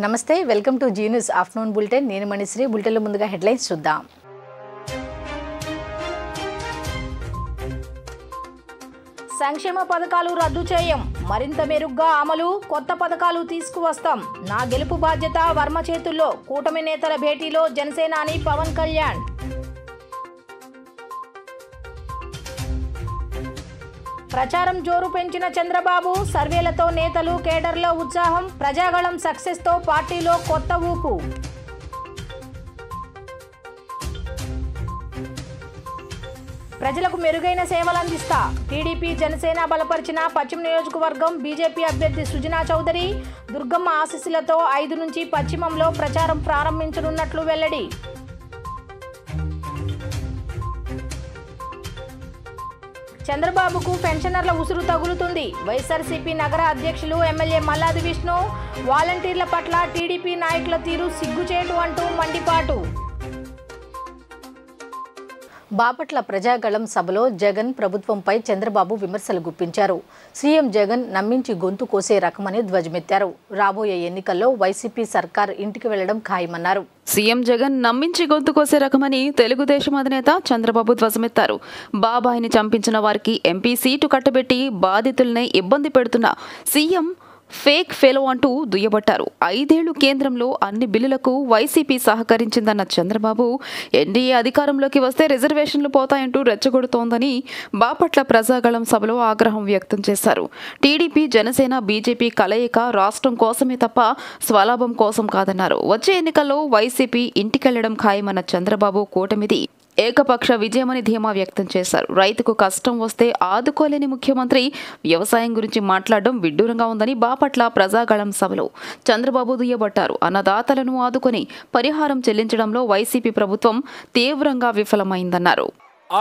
నమస్తే welcome to Zee News afternoon bulletin నేను మణిశ్రీ బులెటిన్లో ముందుగా హెడ్లైన్స్ చూద్దాం సంక్షేమ పథకాలు రద్దు చేయం మరింత మెరుగ్గా అమలు కొత్త పథకాలు తీసుకువస్తాం నా గెలుపు బాధ్యత వర్మ చేతుల్లో కూటమి నేతల భేటీలో జనసేనాని పవన్ కళ్యాణ్ ప్రచారం జోరు పెంచిన చంద్రబాబు సర్వేలతో నేతలు కేడర్లో ఉత్సాహం ప్రజాగళం సక్సెస్తో పార్టీలో కొత్త ఊపు ప్రజలకు మెరుగైన సేవలందిస్తా టీడీపీ జనసేన బలపరిచిన పశ్చిమ నియోజకవర్గం బీజేపీ అభ్యర్థి సుజనా చౌదరి దుర్గమ్మ ఆశీస్సులతో 5 నుంచి పశ్చిమంలో ప్రచారం ప్రారంభించనున్నట్లు వెల్లడి చంద్రబాబుకు పెన్షనర్ల ఉసురు తగులుతుంది వైఎస్ఆర్సీపీ నగర అధ్యక్షులు ఎమ్మెల్యే మల్లాది విష్ణు వాలంటీర్ల పట్ల టీడీపీ నాయకుల తీరు సిగ్గుచేటు అంటూ మండిపాటు బాపట్ల ప్రజాగళం సభలో జగన్ ప్రభుత్వంపై చంద్రబాబు విమర్శలు గుప్పించారు. సీఎం జగన్ నమ్మించి గొంతు కోసే రకమని ధ్వజమెత్తారు. రాబోయే ఎన్నికల్లో వైసీపీ సర్కార్ ఇంటికి వెళ్లడం ఖాయమన్నారు. సీఎం జగన్ నమ్మించి గొంతు కోసే రకమని తెలుగుదేశం అధినేత చంద్రబాబు ధ్వజమెత్తారు. బాబాయిని చంపించిన వారికి ఎంపీ సీటు కట్టబెట్టి బాధితుల్ని ఇబ్బంది పెడుతున్న సీఎం ఫేక్ ఫెలో అంటూ దుయ్యబట్టారు. 5 ఏళ్లు కేంద్రంలో అన్ని బిల్లులకు వైసీపీ సహకరించిందన్న చంద్రబాబు ఎన్డీఏ అధికారంలోకి వస్తే రిజర్వేషన్లు పోతాయంటూ రెచ్చగొడుతోందని బాపట్ల ప్రజాగళం సభలో ఆగ్రహం వ్యక్తం చేశారు. టీడీపీ జనసేన బీజేపీ కలయిక రాష్ట్రం కోసమే తప్ప స్వలాభం కోసం కాదన్నారు. వచ్చే ఎన్నికల్లో వైసీపీ ఇంటికెళ్లడం ఖాయమన్న చంద్రబాబు కూటమిది ఏకపక్ష విజయమని ధీమా వ్యక్తం చేశారు. రైతుకు కష్టం వస్తే ఆదుకోలేని ముఖ్యమంత్రి వ్యవసాయం గురించి మాట్లాడడం విడ్డూరంగా ఉందని బాపట్ల ప్రజాగళం సభలో చంద్రబాబు దుయ్యబట్టారు. అన్నదాతలను ఆదుకొని పరిహారం చెల్లించడంలో వైసీపీ ప్రభుత్వం తీవ్రంగా విఫలమైందన్నారు.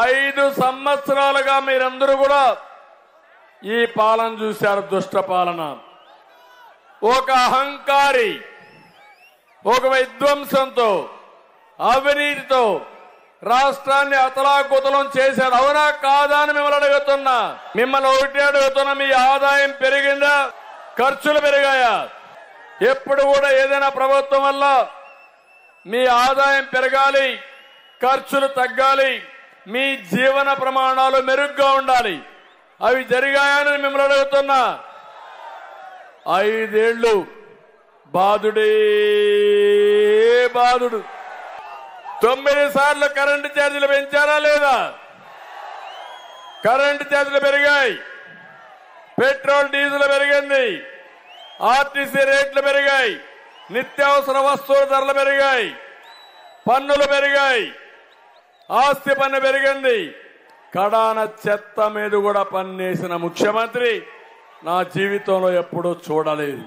5 సంవత్సరాలుగా మీరందరూ కూడా ఈ పాలన చూశారు. దుష్ట పాలన, ఒక అహంకారి, ఒక విధ్వంసంతో, అవినీతితో రాష్ట్రాన్ని అతలాకుతలం చేశారు. అవునా కాదా అని మిమ్మల్ని అడుగుతున్నా. మిమ్మల్ని ఒకటి అడుగుతున్నా, మీ ఆదాయం పెరిగిందా, ఖర్చులు పెరిగాయా? ఎప్పుడు కూడా ఏదైనా ప్రభుత్వం వల్ల మీ ఆదాయం పెరగాలి, ఖర్చులు తగ్గాలి, మీ జీవన ప్రమాణాలు మెరుగ్గా ఉండాలి. అవి జరిగాయని మిమ్మల్ని అడుగుతున్నా. 5 ఏళ్లు బాధుడే బాధుడు. 9 సార్లు కరెంటు ఛార్జీలు పెంచారా లేదా? కరెంటు ఛార్జీలు పెరిగాయి, పెట్రోల్ డీజిల్ పెరిగింది, ఆర్టీసీ రేట్లు పెరిగాయి, నిత్యావసర వస్తువుల ధరలు పెరిగాయి, పన్నులు పెరిగాయి, ఆస్తి పన్ను పెరిగింది. కడాన చెత్త మీద కూడా పన్నేసిన ముఖ్యమంత్రి నా జీవితంలో ఎప్పుడూ చూడలేదు.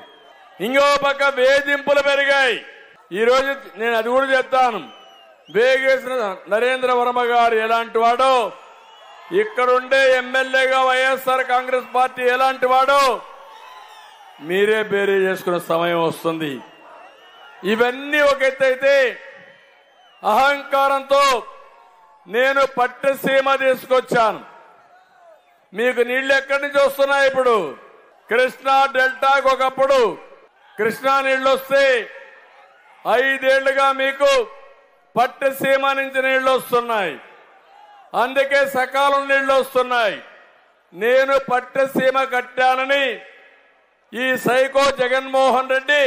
ఇంకో పక్క వేధింపులు పెరిగాయి. ఈరోజు నేను అది కూడా చెప్తాను. వేగేసిన నరేంద్ర వర్మ గారు ఎలాంటి వాడో, ఇక్కడుండే ఎమ్మెల్యేగా వైఎస్ఆర్ కాంగ్రెస్ పార్టీ ఎలాంటి వాడో మీరే బేరీ చేసుకునే సమయం వస్తుంది. ఇవన్నీ ఒక ఎత్తు అయితే, అహంకారంతో నేను పట్టసీమ తీసుకొచ్చాను. మీకు నీళ్లు ఎక్కడి నుంచి వస్తున్నాయి? ఇప్పుడు కృష్ణా డెల్టాకు ఒకప్పుడు కృష్ణా నీళ్లు వస్తే 5 ఏళ్లుగా మీకు పట్టసీమ నుంచి నీళ్లు వస్తున్నాయి. అందుకే సకాలం నీళ్లు వస్తున్నాయి. నేను పట్టసీమ కట్టానని ఈ సైకో జగన్మోహన్ రెడ్డి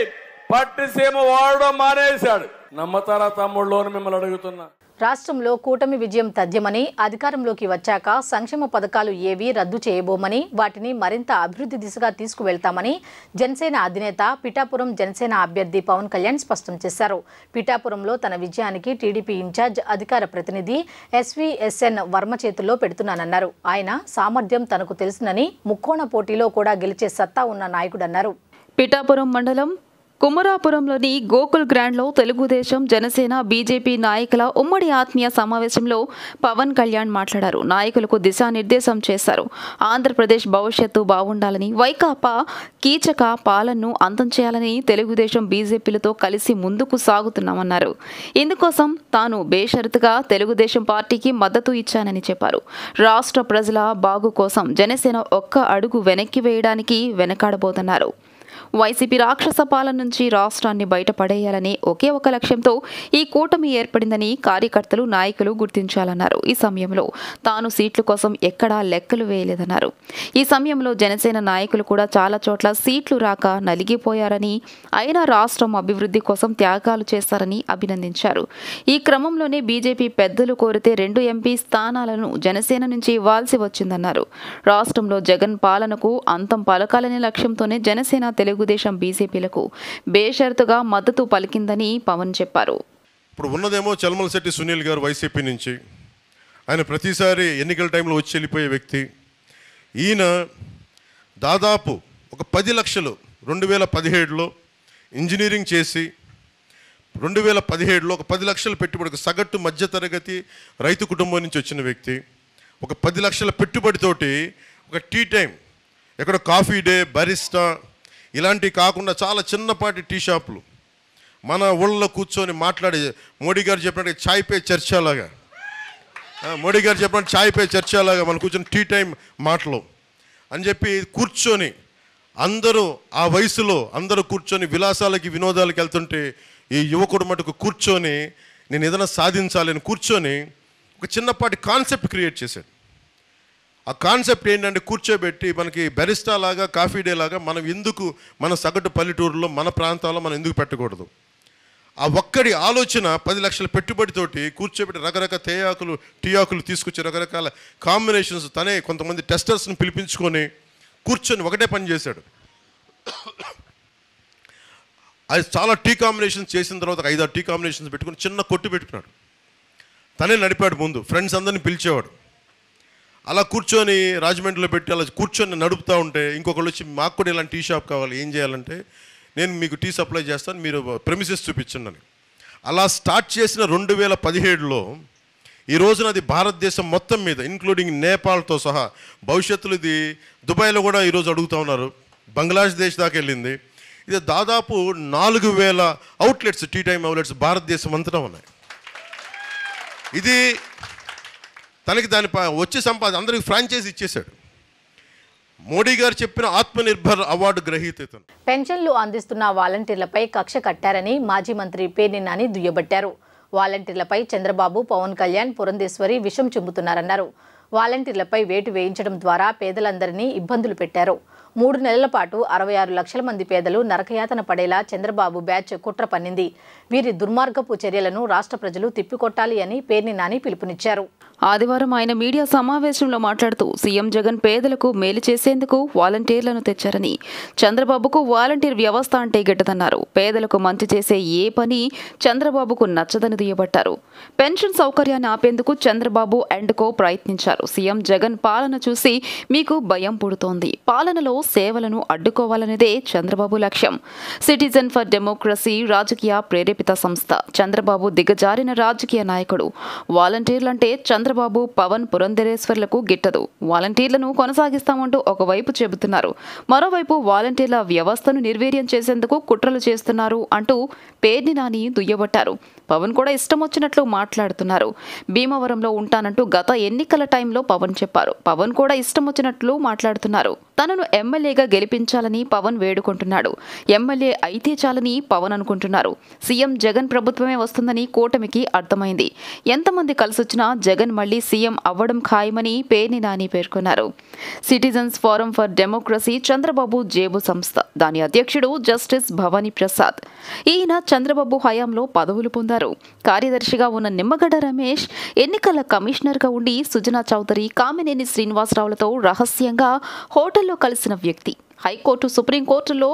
పట్టసీమ వాడడం మానేశాడు. నమ్మతారా తమ్ముళ్ళు అని మిమ్మల్ని అడుగుతున్నా. రాష్ట్రంలో కూటమి విజయం తథ్యమని, అధికారంలోకి వచ్చాక సంక్షేమ పథకాలు ఏవీ రద్దు చేయబోమని, వాటిని మరింత అభివృద్ధి దిశగా తీసుకువెళ్తామని జనసేన అధినేత పిఠాపురం జనసేన అభ్యర్థి పవన్ కళ్యాణ్ స్పష్టం చేశారు. పిఠాపురంలో తన విజయానికి టీడీపీ ఇన్ఛార్జ్ అధికార ప్రతినిధి ఎస్వీఎస్ఎన్ వర్మ చేతుల్లో పెడుతున్నానన్నారు. ఆయన సామర్థ్యం తనకు తెలుసునని, ముక్కోణ పోటీలో కూడా గెలిచే సత్తా ఉన్న నాయకుడన్నారు. పిఠాపురం మండలం కుమరాపురంలోని గోకుల్ గ్రాండ్లో తెలుగుదేశం జనసేన బీజేపీ నాయకుల ఉమ్మడి ఆత్మీయ సమావేశంలో పవన్ కళ్యాణ్ మాట్లాడారు. నాయకులకు దిశానిర్దేశం చేశారు. ఆంధ్రప్రదేశ్ భవిష్యత్తు బాగుండాలని, వైకాపా కీచక పాలనను అంతం చేయాలని తెలుగుదేశం బీజేపీలతో కలిసి ముందుకు సాగుతున్నామన్నారు. ఇందుకోసం తాను బేషరతుగా తెలుగుదేశం పార్టీకి మద్దతు ఇచ్చానని చెప్పారు. రాష్ట్ర ప్రజల బాగు కోసం జనసేన ఒక్క అడుగు వెనక్కి వేయడానికి వెనకాడబోతున్నారు. వైసీపీ రాక్షస పాలన నుంచి రాష్ట్రాన్ని బయటపడేయాలనే ఒకే ఒక లక్ష్యంతో ఈ కూటమి ఏర్పడిందని కార్యకర్తలు నాయకులు గుర్తించాలన్నారు. ఈ సమయంలో తాను సీట్ల కోసం ఎక్కడా లెక్కలు వేయలేదన్నారు. ఈ సమయంలో జనసేన నాయకులు కూడా చాలా చోట్ల సీట్లు రాక నలిగిపోయారని, అయినా రాష్ట్రం అభివృద్ధి కోసం త్యాగాలు చేస్తారని అభినందించారు. ఈ క్రమంలోనే బీజేపీ పెద్దలు కోరితే 2 ఎంపీ స్థానాలను జనసేన నుంచి ఇవ్వాల్సి వచ్చిందన్నారు. రాష్ట్రంలో జగన్ పాలనకు అంతం పలకాలనే లక్ష్యంతోనే జనసేన, తెలుగుదేశం, బీజేపీలకు బేషరతుగా మద్దతు పలికిందని పవన్ చెప్పారు. ఇప్పుడు ఉన్నదేమో చలమలశెట్టి సునీల్ గారు వైసీపీ నుంచి. ఆయన ప్రతిసారి ఎన్నికల టైంలో వచ్చి వెళ్ళిపోయే వ్యక్తి. ఈయన దాదాపు ఒక 10 లక్షలు 2017లో ఇంజనీరింగ్ చేసి 2017లో ఒక 10 లక్షల పెట్టుబడి, సగటు మధ్యతరగతి రైతు కుటుంబం నుంచి వచ్చిన వ్యక్తి. ఒక 10 లక్షల పెట్టుబడితోటి ఒక టీ టైం, ఎక్కడ కాఫీ డే, బరిస్టా ఇలాంటివి కాకుండా చాలా చిన్నపాటి టీ షాపులు మన ఊళ్ళలో కూర్చొని మాట్లాడే, మోడీ గారు చెప్పినట్టు చాయ్ పే చర్చలాగా, మోడీ గారు చెప్పినట్టు చాయ్ పే చర్చలాగా మనం కూర్చొని టీ టైం మాటలు అని చెప్పి కూర్చొని అందరూ ఆ వయసులో అందరూ కూర్చొని విలాసాలకి వినోదాలకు వెళ్తుంటే ఈ యువకుడు మటుకు కూర్చొని నేను ఏదైనా సాధించాలని కూర్చొని ఒక చిన్నపాటి కాన్సెప్ట్ క్రియేట్ చేశాడు. ఆ కాన్సెప్ట్ ఏంటంటే కూర్చోబెట్టి మనకి బెరిస్టా లాగా, కాఫీ డే లాగా మనం ఎందుకు మన సగటు పల్లెటూరులో మన ప్రాంతాల్లో మనం ఎందుకు పెట్టకూడదు? ఆ ఒక్కడి ఆలోచన 10 లక్షల పెట్టుబడితోటి కూర్చోబెట్టి రకరకాల టీ ఆకులు తీసుకొచ్చి రకరకాల కాంబినేషన్స్ తనే కొంతమంది టెస్టర్స్ని పిలిపించుకొని కూర్చొని ఒకటే పని చేశాడు. అది చాలా టీ కాంబినేషన్స్ చేసిన తర్వాత 5-6 టీ కాంబినేషన్స్ పెట్టుకుని చిన్న కొట్టు పెట్టుకున్నాడు. తనే నడిపాడు. ముందు ఫ్రెండ్స్ అందరినీ పిలిచేవాడు. అలా కూర్చొని రాజమండ్రిలో పెట్టి అలా కూర్చొని నడుపుతూ ఉంటే ఇంకొకళ్ళు వచ్చి మాకు కూడా ఇలాంటి టీ షాప్ కావాలి, ఏం చేయాలంటే నేను మీకు టీ సప్లై చేస్తాను, మీరు ప్రెమిసెస్ చూపించండి అని. అలా స్టార్ట్ చేసిన 2017లో ఈ రోజున అది భారతదేశం మొత్తం మీద ఇంక్లూడింగ్ నేపాల్తో సహా, భవిష్యత్తులో ఇది దుబాయ్లో కూడా ఈరోజు అడుగుతూ ఉన్నారు, బంగ్లాదేశ్ దాకా వెళ్ళింది. ఇది దాదాపు 4000 అవుట్లెట్స్, టీ టైమ్ అవుట్లెట్స్ భారతదేశం అంతటా ఉన్నాయి. ఇది తనకి దాని వచ్చే సంపాదన అందరికి ఫ్రాంచైజీ ఇచ్చేశాడు. మోడీ గారు చెప్పిన ఆత్మనిర్భర్ అవార్డు గ్రహీత. పెన్షన్లు అందిస్తున్న వాలంటీర్లపై కక్ష కట్టారని మాజీ మంత్రి పేర్ని నాని దుయ్యబట్టారు. వాలంటీర్లపై చంద్రబాబు, పవన్ కళ్యాణ్, పురంధేశ్వరి విషం చిమ్ముతున్నారన్నారు. వాలంటీర్లపై వేటు వేయించడం ద్వారా పేదలందరినీ ఇబ్బందులు పెట్టారు. 3 నెలల పాటు 66 లక్షల మంది పేదలు నరకయాతన పడేలా చంద్రబాబు బ్యాచ్ కుట్ర పన్నింది. వీరి దుర్మార్గపు చర్యలను రాష్ట్ర ప్రజలు తిప్పికొట్టాలి అని పేర్ని నాని పిలుపునిచ్చారు. ఆదివారం ఆయన మీడియా సమావేశంలో మాట్లాడుతూ సీఎం జగన్ పేదలకు మేలు చేసేందుకు వాలంటీర్లను తెచ్చారని, చంద్రబాబుకు వాలంటీర్ వ్యవస్థ అంటే గిట్టదన్నారు. పేదలకు మంచి చేసే ఏ పని చంద్రబాబుకు నచ్చదని దుయ్యబట్టారు. పెన్షన్ సౌకర్యాన్ని ఆపేందుకు చంద్రబాబు అండ్ కో ప్రయత్నించారు. సీఎం జగన్ పాలన చూసి మీకు భయం పుడుతోంది. పాలనలో సేవలను అడ్డుకోవాలనేదే చంద్రబాబు లక్ష్యం. సిటిజన్ ఫర్ డెమోక్రసీ రాజకీయ ప్రేరేపిత సంస్థ. చంద్రబాబు దిగజారిన రాజకీయ నాయకుడు. వాలంటీర్లంటే చంద్రబాబు, పవన్, పురంధరేశ్వర్లకు గిట్టదు. వాలంటీర్లను కొనసాగిస్తామంటూ ఒకవైపు చెబుతున్నారు, మరోవైపు వాలంటీర్ల వ్యవస్థను నిర్వీర్యం చేసేందుకు కుట్రలు చేస్తున్నారు అంటూ పేర్ని నాని దుయ్యబట్టారు. పవన్ కూడా ఇష్టం వచ్చినట్లు మాట్లాడుతున్నారు. భీమవరంలో ఉంటానంటూ గత ఎన్నికల టైంలో పవన్ చెప్పారు. పవన్ కూడా ఇష్టం వచ్చినట్లు మాట్లాడుతున్నారు. తనను ఎమ్మెల్యేగా గెలిపించాలని పవన్ వేడుకుంటున్నాడు. ఎమ్మెల్యే అయితే చాలని పవన్ అనుకుంటున్నారు. సీఎం జగన్ ప్రభుత్వమే వస్తుందని కూటమికి అర్థమైంది. ఎంతమంది కలిసొచ్చినా జగన్ మళ్లీ సీఎం అవ్వడం ఖాయమని పేర్ని నాని పేర్కొన్నారు. Citizens forum for democracy Chandrababu జేబు సంస్థ. దాని అధ్యక్షుడు జస్టిస్ భవానీ ప్రసాద్. ఈయన చంద్రబాబు హయాంలో పదవులు పొందారు. కార్యదర్శిగా ఉన్న నిమ్మగడ్డ రమేష్ ఎన్నికల కమిషనర్గా ఉండి సుజనా చౌదరి, కామినేని శ్రీనివాసరావులతో రహస్యంగా హోటల్లో కలిసిన వ్యక్తి. హైకోర్టు, సుప్రీంకోర్టులో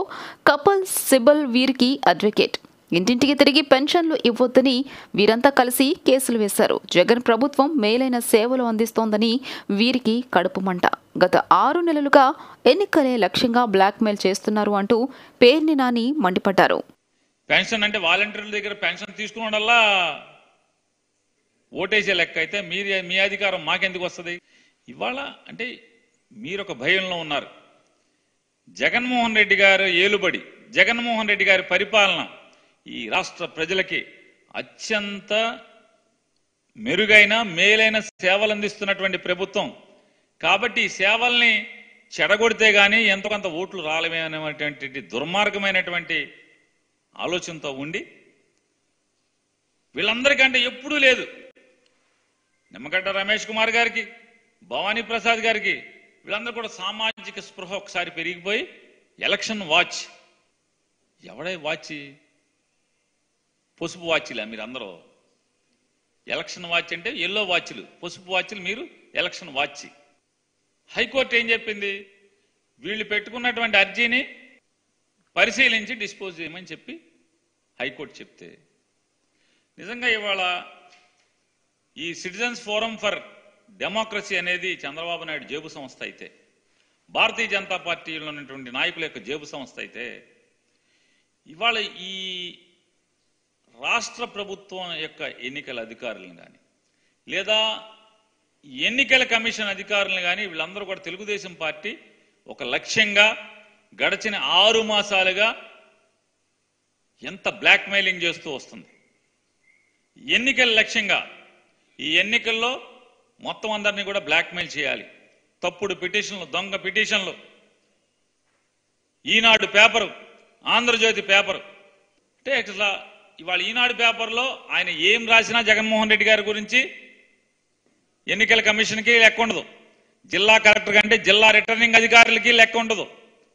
కపిల్ సిబల్ వీరికి అడ్వకేట్. ఇంటింటికి తిరిగి పెన్షన్లు ఇవ్వొద్దని వీరంతా కలిసి కేసులు వేశారు. జగన్ ప్రభుత్వం మేలైన సేవలు అందిస్తోందని వీరికి కడుపు మంట. గత 6 నెలలుగా ఎన్నికలే లక్ష్యంగా బ్లాక్మెయిల్ చేస్తున్నారు అంటూ పేర్ని నాని మండిపడ్డారు. పెన్షన్ అంటే వాలంటీర్ల దగ్గర పెన్షన్ తీసుకున్నలా ఓటేసే లెక్క అయితే మీ అధికారం మాకెందుకు వస్తుంది? ఇవాళ అంటే మీరొక భయంలో ఉన్నారు. జగన్మోహన్ రెడ్డి గారు ఏలుబడి, జగన్మోహన్ రెడ్డి గారి పరిపాలన ఈ రాష్ట్ర ప్రజలకి అత్యంత మెరుగైన మేలైన సేవలు అందిస్తున్నటువంటి ప్రభుత్వం. కాబట్టి ఈ సేవల్ని చెడగొడితే కానీ ఎంతో కొంత ఓట్లు రాలేమనేటువంటి దుర్మార్గమైనటువంటి ఆలోచనతో ఉండి వీళ్ళందరికంటే ఎప్పుడూ లేదు నిమ్మగడ్డ రమేష్ కుమార్ గారికి, భవానీ ప్రసాద్ గారికి, వీళ్ళందరూ కూడా సామాజిక స్పృహ ఒకసారి పెరిగిపోయి ఎలక్షన్ వాచ్, ఎవడే వాచ్, పసుపు వాచ్లా మీరందరూ. ఎలక్షన్ వాచ్ అంటే ఎల్లో వాచ్లు, పసుపు వాచ్లు మీరు ఎలక్షన్ వాచ్. హైకోర్టు ఏం చెప్పింది? వీళ్ళు పెట్టుకున్నటువంటి అర్జీని పరిశీలించి డిస్పోజ్ చేయమని చెప్పి హైకోర్టు చెప్తే, నిజంగా ఇవాళ ఈ సిటిజన్స్ ఫోరం ఫర్ డెమోక్రసీ అనేది చంద్రబాబు నాయుడు జేబు సంస్థ అయితే, భారతీయ జనతా పార్టీలో ఉన్నటువంటి నాయకుల యొక్క జేబు సంస్థ అయితే, ఇవాళ ఈ రాష్ట్ర ప్రభుత్వం యొక్క ఎన్నికల అధికారులను కానీ లేదా ఎన్నికల కమిషన్ అధికారులను కానీ వీళ్ళందరూ కూడా తెలుగుదేశం పార్టీ ఒక లక్ష్యంగా గడిచిన 6 మాసాలుగా ఎంత బ్లాక్మెయిలింగ్ చేస్తూ వస్తుంది. ఎన్నికల లక్ష్యంగా ఈ ఎన్నికల్లో మొత్తం అందరినీ కూడా బ్లాక్మెయిల్ చేయాలి. తప్పుడు పిటిషన్లు, దొంగ పిటిషన్లు, ఈనాడు పేపరు, ఆంధ్రజ్యోతి పేపరు, అంటే ఇట్లా ఇవాళ ఈనాడు పేపర్లో ఆయన ఏం రాసినా జగన్మోహన్ రెడ్డి గారి గురించి ఎన్నికల కమిషన్కి లెక్క ఉండదు, జిల్లా కలెక్టర్ కంటే జిల్లా రిటర్నింగ్ అధికారులకి లెక్క ఉండదు,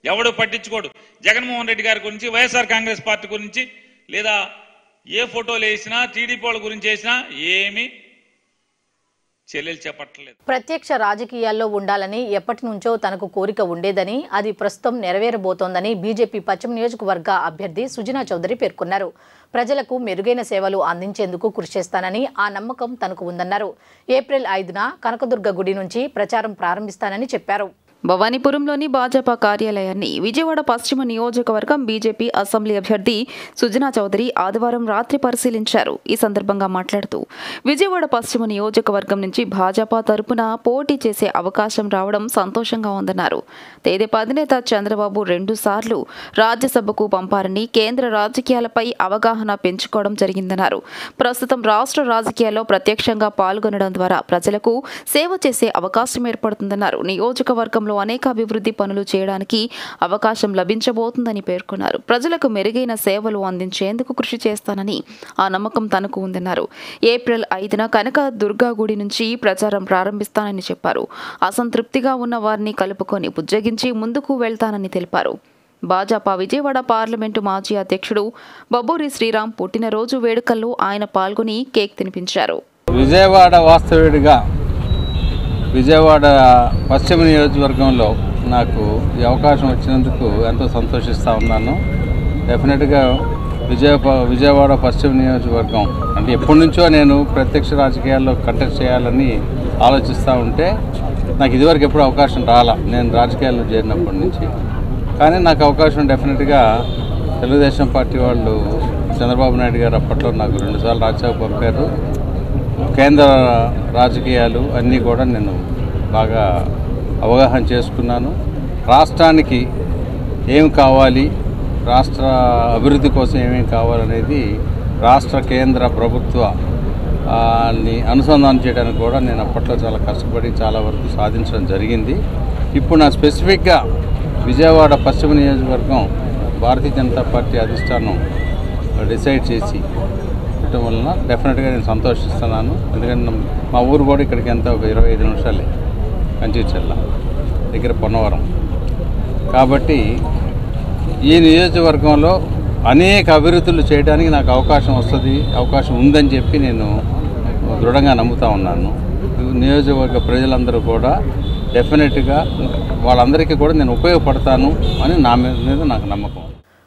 ఎవడు పట్టించుకోడు. జగన్మోహన్ రెడ్డి గారి గురించి, వైఎస్ఆర్ కాంగ్రెస్ పార్టీ గురించి, లేదా ఏ ఫోటోలు వేసినా టీడీపీ వాళ్ళ గురించి వేసినా ఏమీ చర్యలు చేపట్టలేదు. ప్రత్యక్ష రాజకీయాల్లో ఉండాలని ఎప్పటి నుంచో తనకు కోరిక ఉండేదని, అది ప్రస్తుతం నెరవేరబోతోందని బీజేపీ పశ్చిమ నియోజకవర్గ అభ్యర్థి సుజనా చౌదరి పేర్కొన్నారు. ప్రజలకు మెరుగైన సేవలు అందించేందుకు కృషి చేస్తానని, ఆ నమ్మకం తనకు ఉందన్నారు. ఏప్రిల్ 5న కనకదుర్గ గుడి నుంచి ప్రచారం ప్రారంభిస్తానని చెప్పారు. భవానీపురంలోని భాజపా కార్యాలయాన్ని విజయవాడ పశ్చిమ నియోజకవర్గం బీజేపీ అసెంబ్లీ అభ్యర్థి సుజనా చౌదరి ఆదివారం రాత్రి పరిశీలించారు. ఈ సందర్భంగా మాట్లాడుతూ, విజయవాడ పశ్చిమ నియోజకవర్గం నుంచి భాజపా తరపున పోటీ చేసే అవకాశం రావడం సంతోషంగా ఉందన్నారు. తెదేపా అధినేత చంద్రబాబు 2 సార్లు రాజ్యసభకు పంపారని, కేంద్ర రాజకీయాలపై అవగాహన పెంచుకోవడం జరిగిందన్నారు. ప్రస్తుతం రాష్ట్ర రాజకీయాల్లో ప్రత్యక్షంగా పాల్గొనడం ద్వారా ప్రజలకు సేవ చేసే అవకాశం ఏర్పడుతుందన్నారు. నియోజకవర్గంలో అనేక అభివృద్ధి పనులు చేయడానికి అవకాశం లభించబోతుందని పేర్కొన్నారు. ప్రజలకు మెరుగైన సేవలు అందించేందుకు కృషి చేస్తానని, ఆ నమ్మకం తనకు ఉందన్నారు. ఏప్రిల్ 5న కనక దుర్గా గుడి నుంచి ప్రచారం ప్రారంభిస్తానని చెప్పారు. అసంతృప్తిగా ఉన్న వారిని కలుపుకొని బుజ్జగించి ముందుకు వెళ్తానని తెలిపారు. భాజపా విజయవాడ పార్లమెంటు మాజీ అధ్యక్షుడు బబ్బూరి శ్రీరామ్ పుట్టినరోజు వేడుకల్లో ఆయన పాల్గొని కేక్ తినిపించారు. విజయవాడ వాస్తవ్యుడిగా విజయవాడ పశ్చిమ నియోజకవర్గంలో నాకు ఈ అవకాశం వచ్చినందుకు ఎంతో సంతోషిస్తూ ఉన్నాను. డెఫినెట్గా విజయవాడ పశ్చిమ నియోజకవర్గం అంటే ఎప్పటి నుంచో నేను ప్రత్యక్ష రాజకీయాల్లో కంటెస్ట్ చేయాలని ఆలోచిస్తూ ఉంటే నాకు ఇదివరకు ఎప్పుడు అవకాశం రాలా, నేను రాజకీయాల్లో చేరినప్పటి నుంచి. కానీ నాకు అవకాశం డెఫినెట్గా తెలుగుదేశం పార్టీ వాళ్ళు, చంద్రబాబు నాయుడు గారు అప్పట్లో నాకు 2 సార్లు రాజ్యసభ పంపారు. కేంద్ర రాజకీయాలు అన్నీ కూడా నేను బాగా అవగాహన చేసుకున్నాను. రాష్ట్రానికి ఏం కావాలి, రాష్ట్ర అభివృద్ధి కోసం ఏమేమి కావాలనేది రాష్ట్ర కేంద్ర ప్రభుత్వాన్ని అనుసంధానం చేయడానికి కూడా నేను అప్పట్లో చాలా కష్టపడి చాలా వరకు సాధించడం జరిగింది. ఇప్పుడు నా స్పెసిఫిక్గా విజయవాడ పశ్చిమ నియోజకవర్గం భారతీయ జనతా పార్టీ అధిష్టానం డిసైడ్ చేసి పెట్టడం వలన డెఫినెట్గా నేను సంతోషిస్తున్నాను. ఎందుకంటే మా ఊరు కూడా ఇక్కడికి ఎంత ఒక 25 నిమిషాలే, కంచిచెల్ల దగ్గర పొన్నవరం. కాబట్టి ఈ నియోజకవర్గంలో అనేక అభివృద్ధులు చేయడానికి నాకు అవకాశం ఉందని చెప్పి నేను దృఢంగా నమ్ముతా ఉన్నాను. నియోజకవర్గ ప్రజలందరూ కూడా డెఫినెట్గా వాళ్ళందరికీ కూడా నేను ఉపయోగపడతాను అని నా మీద నాకు నమ్మకం.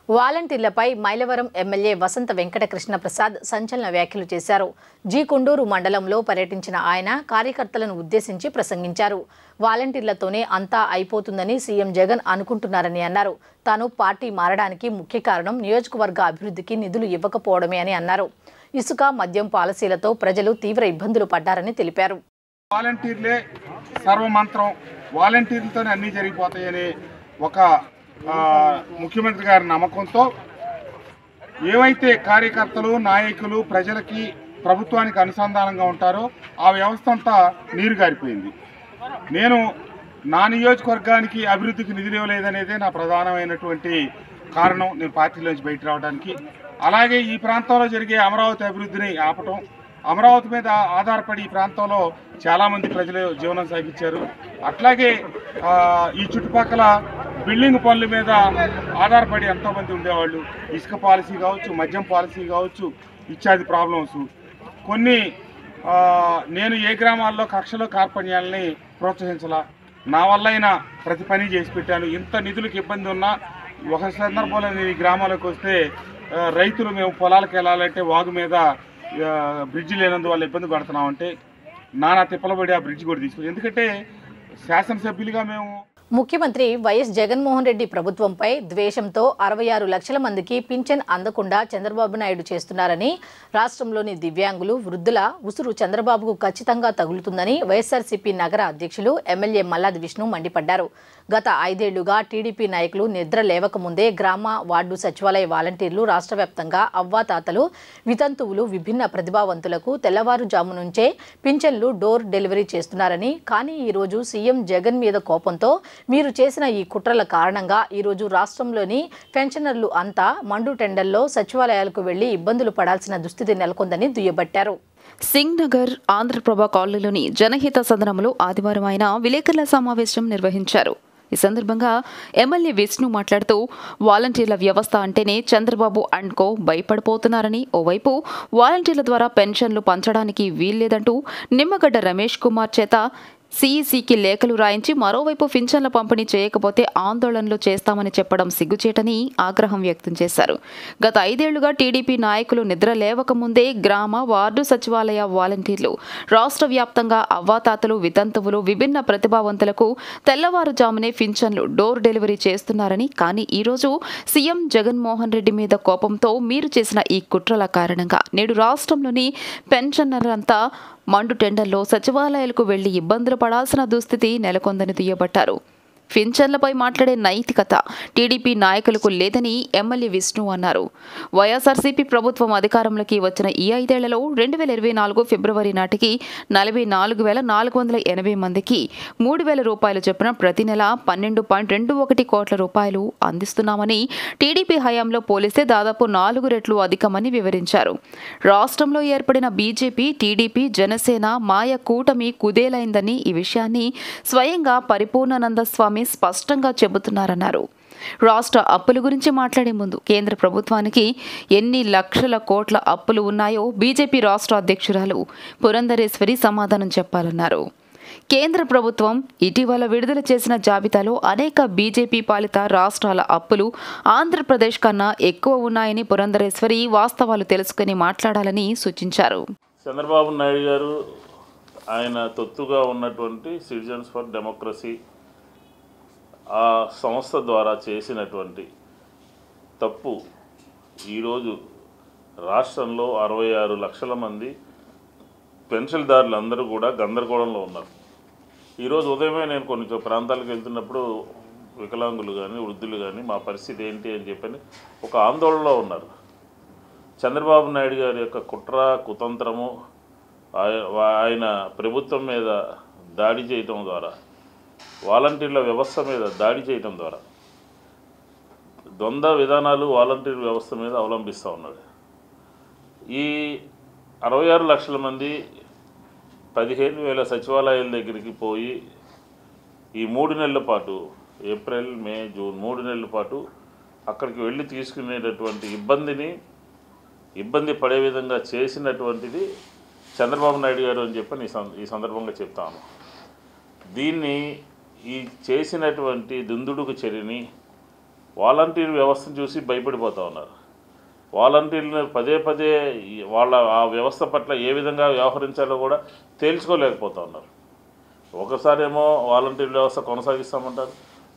వాలంటీర్లపై మైలవరం ఎమ్మెల్యే వసంత వెంకట కృష్ణ ప్రసాద్ సంచలన వ్యాఖ్యలు చేశారు. జీ కొండూరు మండలంలో పర్యటించిన ఆయన కార్యకర్తలను ఉద్దేశించి ప్రసంగించారు. వాలంటీర్లతోనే అంతా అయిపోతుందని సీఎం జగన్ అనుకుంటున్నారని అన్నారు. తాను పార్టీ మారడానికి ముఖ్య కారణం నియోజకవర్గ అభివృద్ధికి నిధులు ఇవ్వకపోవడమే అని అన్నారు. ఇసుక, మద్యం పాలసీలతో ప్రజలు తీవ్ర ఇబ్బందులు పడ్డారని తెలిపారు. వాలంటీర్లే సర్వమంత్రం, వాలంటీర్లతోనే అన్నీ జరిగిపోతాయని ఒక ముఖ్యమంత్రి గారి నమ్మకంతో ఏవైతే కార్యకర్తలు, నాయకులు ప్రజలకి, ప్రభుత్వానికి అనుసంధానంగా ఉంటారో ఆ వ్యవస్థ అంతా నీరు గారిపోయింది. నేను నా నియోజకవర్గానికి అభివృద్ధికి నిధులు ఇవ్వలేదనేదే నా ప్రధానమైనటువంటి కారణం నేను పార్టీలోంచి బయట రావడానికి. అలాగే ఈ ప్రాంతంలో జరిగే అమరావతి అభివృద్ధిని ఆపటం, అమరావతి మీద ఆధారపడి ఈ ప్రాంతంలో చాలామంది ప్రజలు జీవనం సాగించారు. అట్లాగే ఈ చుట్టుపక్కల బిల్డింగ్ పనుల మీద ఆధారపడి ఎంతోమంది ఉండేవాళ్ళు. ఇసుక పాలసీ కావచ్చు, మద్యం పాలసీ కావచ్చు, ఇత్యాది ప్రాబ్లమ్స్ కొన్ని. నేను ఏ గ్రామాల్లో కక్షలో కార్పణ్యాలని ప్రోత్సహించాలా, నా వల్ల అయినా ప్రతి పని చేసి పెట్టాను. ఇంత నిధులకు ఇబ్బంది ఉన్నా ఒక సందర్భంలో నేను ఈ గ్రామాలకు వస్తే రైతులు మేము పొలాలకు వెళ్ళాలంటే వాగు మీద బ్రిడ్జి లేనందువల్ల ఇబ్బంది పడుతున్నామంటే నానా తిప్పలబడి ఆ బ్రిడ్జి కూడా తీసుకుని, ఎందుకంటే శాసనసభ్యులుగా మేము ముఖ్యమంత్రి వైఎస్ జగన్మోహన్ రెడ్డి ప్రభుత్వంపై ద్వేషంతో 66 లక్షల మందికి పింఛన్ అందకుండా చంద్రబాబు నాయుడు చేస్తున్నారని, రాష్ట్రంలోని దివ్యాంగులు, వృద్ధుల ఉసురు చంద్రబాబుకు ఖచ్చితంగా తగులుతుందని వైఎస్ఆర్సీపీ నగర అధ్యక్షులు ఎమ్మెల్యే మల్లాది విష్ణు మండిపడ్డారు. గత 5 ఏళ్లుగా టీడీపీ నాయకులు నిద్ర లేవకముందే గ్రామ, వార్డు సచివాలయ వాలంటీర్లు రాష్ట్ర వ్యాప్తంగా అవ్వాతాతలు, వితంతువులు, విభిన్న ప్రతిభావంతులకు తెల్లవారుజాము నుంచే పింఛన్లు డోర్ డెలివరీ చేస్తున్నారని, కానీ ఈరోజు సీఎం జగన్ మీద కోపంతో మీరు చేసిన ఈ కుట్రల కారణంగా ఈరోజు రాష్ట్రంలోని పెన్షనర్లు అంతా మండు టెండర్లో సచివాలయాలకు వెళ్లి ఇబ్బందులు పడాల్సిన దుస్థితి నెలకొందని దుయ్యబట్టారు. సింగ్ నగర్ ఆంధ్రప్రభ కాలనీలోని జనహిత సదనంలో ఆదివారం ఆయన విలేకరుల సమావేశం నిర్వహించారు. ఈ సందర్భంగా ఎమ్మెల్యే విష్ణు మాట్లాడుతూ వాలంటీర్ల వ్యవస్థ అంటేనే చంద్రబాబు అండ్ కో భయపడిపోతున్నారని, ఓవైపు వాలంటీర్ల ద్వారా పెన్షన్లు పంచడానికి వీల్లేదంటూ నిమ్మగడ్డ రమేష్ కుమార్ చేత సీఈసీకి లేఖలు రాయించి మరోవైపు పింఛన్ల పంపిణీ చేయకపోతే ఆందోళనలు చేస్తామని చెప్పడం సిగ్గుచేటని ఆగ్రహం వ్యక్తం చేశారు. గత 5 ఏళ్లుగా టీడీపీ నాయకులు నిద్ర లేవకముందే గ్రామ, వార్డు సచివాలయ వాలంటీర్లు రాష్ట్ర వ్యాప్తంగా అవ్వాతాతలు, వితంతువులు, విభిన్న ప్రతిభావంతులకు తెల్లవారుజామునే పింఛన్లు డోర్ డెలివరీ చేస్తున్నారని, కానీ ఈరోజు సీఎం జగన్మోహన్ రెడ్డి మీద కోపంతో మీరు చేసిన ఈ కుట్రల కారణంగా నేడు రాష్ట్రంలోని పెన్షనర్లంతా మండు టెండర్లో సచివాలయాలకు వెళ్లి ఇబ్బందులు పడాల్సిన దుస్థితి నెలకొందని దుయ్యబట్టారు. పింఛన్లపై మాట్లాడే నైతికత టీడీపీ నాయకులకు లేదని ఎమ్మెల్యే విష్ణు అన్నారు. వైఎస్ఆర్సీపీ ప్రభుత్వం అధికారంలోకి వచ్చిన ఈ 5 ఏళ్లలో 2024 ఫిబ్రవరి నాటికి 44,480 మందికి 3,000 రూపాయలు చొప్పున ప్రతి నెల 12.21 కోట్ల రూపాయలు అందిస్తున్నామని, టీడీపీ హయాంలో పోలిస్తే దాదాపు 4 రెట్లు అధికమని వివరించారు. రాష్ట్రంలో ఏర్పడిన బీజేపీ, టీడీపీ, జనసేన మాయ కూటమి కుదేలైందని, ఈ విషయాన్ని స్వయంగా పరిపూర్ణానంద స్వామి స్పష్టంగా చెబుతున్నారన్నారు. రాష్ట్ర అప్పుల గురించి మాట్లాడే ముందు కేంద్ర ప్రభుత్వానికి ఎన్ని లక్షల కోట్ల అప్పులు ఉన్నాయో బీజేపీ రాష్ట్ర అధ్యక్షురాలు పురంధరేశ్వరి సమాధానం చెప్పాలన్నారు. కేంద్ర ప్రభుత్వం ఇటీవల విడుదల చేసిన జాబితాలో అనేక బీజేపీ పాలిత రాష్ట్రాల అప్పులు ఆంధ్రప్రదేశ్ కన్నా ఎక్కువ ఉన్నాయని పురంధరేశ్వరి వాస్తవాలు తెలుసుకుని మాట్లాడాలని సూచించారు. చంద్రబాబు నాయుడు గారు ఆయన తొత్తుగా ఉన్నటువంటి సిటిజన్స్ ఫర్ డెమోక్రసీ ఆ సంస్థ ద్వారా చేసినటువంటి తప్పు ఈరోజు రాష్ట్రంలో 66 లక్షల మంది పెన్షన్దారులు అందరూ కూడా గందరగోళంలో ఉన్నారు. ఈరోజు ఉదయమే నేను కొన్ని ప్రాంతాలకు వెళ్తున్నప్పుడు వికలాంగులు కానీ, వృద్ధులు కానీ మా పరిస్థితి ఏంటి అని చెప్పని ఒక ఆందోళనలో ఉన్నారు. చంద్రబాబు నాయుడు గారి యొక్క కుట్ర, కుతంత్రము, ఆయన ప్రభుత్వం మీద దాడి చేయటం ద్వారా, వాలంటీర్ల వ్యవస్థ మీద దాడి చేయటం ద్వారా ద్వంద్వ విధానాలు వాలంటీర్ వ్యవస్థ మీద అవలంబిస్తూ ఉన్నాడు. ఈ 66 లక్షల మంది 15,000 సచివాలయాల దగ్గరికి పోయి ఈ 3 నెలల పాటు, ఏప్రిల్, మే, జూన్ 3 నెలల పాటు అక్కడికి వెళ్ళి తీసుకునేటటువంటి ఇబ్బంది పడే విధంగా చేసినటువంటిది చంద్రబాబు నాయుడు గారు అని చెప్పని ఈ సందర్భంగా చెప్తాను. దీన్ని ఈ చేసినటువంటి దుందుడుకు చర్యని వాలంటీర్ వ్యవస్థను చూసి భయపడిపోతూ ఉన్నారు. వాలంటీర్లను పదే వాళ్ళ ఆ వ్యవస్థ పట్ల ఏ విధంగా వ్యవహరించాలో కూడా తేల్చుకోలేకపోతూ ఉన్నారు. ఒకసారేమో వాలంటీర్ వ్యవస్థ కొనసాగిస్తామంటారు,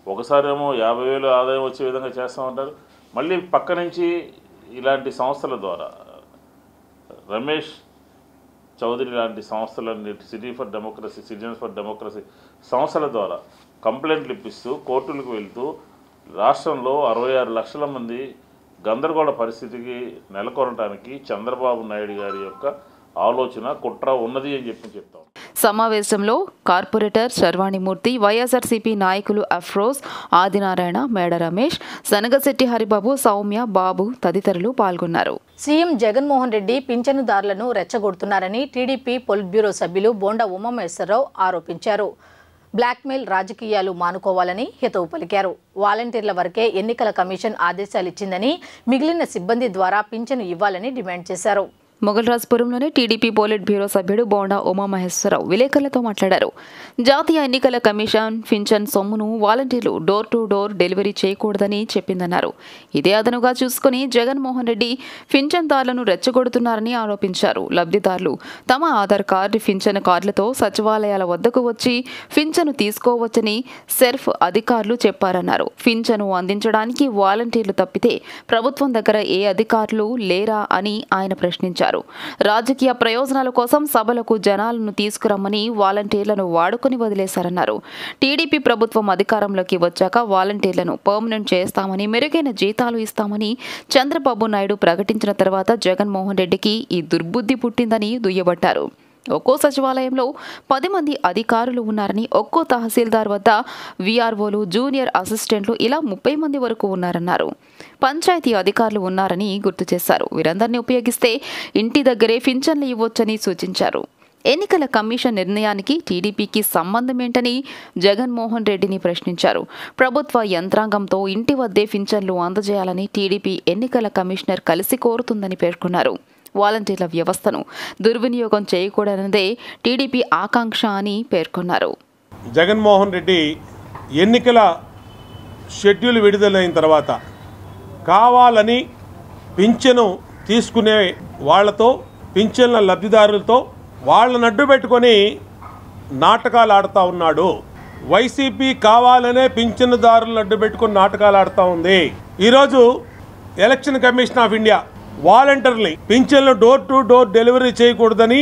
ఒకసారేమో 50,000 ఆదాయం వచ్చే విధంగా చేస్తామంటారు. మళ్ళీ పక్క నుంచి ఇలాంటి సంస్థల ద్వారా రమేష్ చౌదరి లాంటి సంస్థలన్నీ సిటిజన్స్ ఫర్ డెమోక్రసీ సంస్థల ద్వారా కంప్లైంట్లు ఇప్పిస్తూ కోర్టులకు వెళ్తూ రాష్ట్రంలో 66 లక్షల మంది గందరగోళ పరిస్థితికి నెలకొనడానికి చంద్రబాబు నాయుడు గారి యొక్క ఆలోచన కుట్ర ఉన్నది అని చెప్తాం. సమావేశంలో కార్పొరేటర్ శర్వాణిమూర్తి, వైఎస్ఆర్సీపీ నాయకులు అఫ్రోజ్, ఆదినారాయణ, మేడ రమేష్, సనగశెట్టి హరిబాబు, సౌమ్య, బాబు తదితరులు పాల్గొన్నారు. సీఎం జగన్మోహన్ రెడ్డి పింఛనుదారులను రెచ్చగొడుతున్నారని టీడీపీ పొలిట్ బ్యూరో సభ్యులు బోండా ఉమామహేశ్వరరావు ఆరోపించారు. బ్లాక్మెయిల్ రాజకీయాలు మానుకోవాలని హితవు పలికారు. వాలంటీర్ల వరకే ఎన్నికల కమిషన్ ఆదేశాలిచ్చిందని, మిగిలిన సిబ్బంది ద్వారా పింఛను ఇవ్వాలని డిమాండ్ చేశారు. మొగల్రాజ్పురంలోని టీడీపీ పోలిట్ బ్యూరో సభ్యుడు బోండా ఉమామహేశ్వరరావు విలేకరులతో మాట్లాడారు. జాతీయ ఎన్నికల కమిషన్ పింఛన్ సొమ్మును వాలంటీర్లు డోర్ టు డోర్ డెలివరీ చేయకూడదని చెప్పిందన్నారు. ఇదే అదనుగా చూసుకుని జగన్మోహన్ రెడ్డి పింఛన్దారులను రెచ్చగొడుతున్నారని ఆరోపించారు. లబ్ధిదారులు తమ ఆధార్ కార్డు, పింఛన్ కార్డులతో సచివాలయాల వద్దకు వచ్చి పింఛను తీసుకోవచ్చని సెర్ఫ్ అధికారులు చెప్పారన్నారు. పింఛను అందించడానికి వాలంటీర్లు తప్పితే ప్రభుత్వం దగ్గర ఏ అధికారులు లేరా అని ఆయన ప్రశ్నించారు. రాజకీయ ప్రయోజనాల కోసం సభలకు జనాలను తీసుకురమ్మని వాలంటీర్లను వాడుకొని వదిలేశారన్నారు. టీడీపీ ప్రభుత్వం అధికారంలోకి వచ్చాక వాలంటీర్లను పర్మనెంట్ చేస్తామని, మెరుగైన జీతాలు ఇస్తామని చంద్రబాబు నాయుడు ప్రకటించిన తర్వాత జగన్మోహన్ రెడ్డికి ఈ దుర్బుద్ధి పుట్టిందని దుయ్యబట్టారు. ఒక్కో సచివాలయంలో 10 మంది అధికారులు ఉన్నారని, ఒక్కో తహసీల్దార్ వద్ద వీఆర్ఓలు, జూనియర్ అసిస్టెంట్లు ఇలా 30 మంది వరకు ఉన్నారన్నారు. పంచాయతీ అధికారులు ఉన్నారని గుర్తు చేశారు. వీరందరినీ ఉపయోగిస్తే ఇంటి దగ్గరే పింఛన్లు ఇవ్వొచ్చని సూచించారు. ఎన్నికల కమిషన్ నిర్ణయానికి టీడీపీకి సంబంధమేంటని జగన్మోహన్ రెడ్డిని ప్రశ్నించారు. ప్రభుత్వ యంత్రాంగంతో ఇంటి వద్దే పింఛన్లు అందజేయాలని టీడీపీ ఎన్నికల కమిషనర్ కలిసి కోరుతుందని పేర్కొన్నారు. వాలంటీర్ల వ్యవస్థను దుర్వినియోగం చేయకూడదన్నదే టీడీపీ ఆకాంక్ష అని పేర్కొన్నారు. జగన్మోహన్ రెడ్డి ఎన్నికల షెడ్యూల్ విడుదలైన తర్వాత కావాలని పింఛను తీసుకునే వాళ్లతో, పింఛన్ల లబ్ధిదారులతో వాళ్ళని అడ్డు పెట్టుకొని నాటకాలు ఆడుతూ ఉన్నాడు. వైసీపీ కావాలనే పింఛనుదారులను అడ్డు పెట్టుకుని నాటకాలు ఆడుతూ ఉంది. ఈరోజు ఎలక్షన్ కమిషన్ ఆఫ్ ఇండియా వాలంటీర్ని పింఛన్లు డోర్ టు డోర్ డెలివరీ చేయకూడదని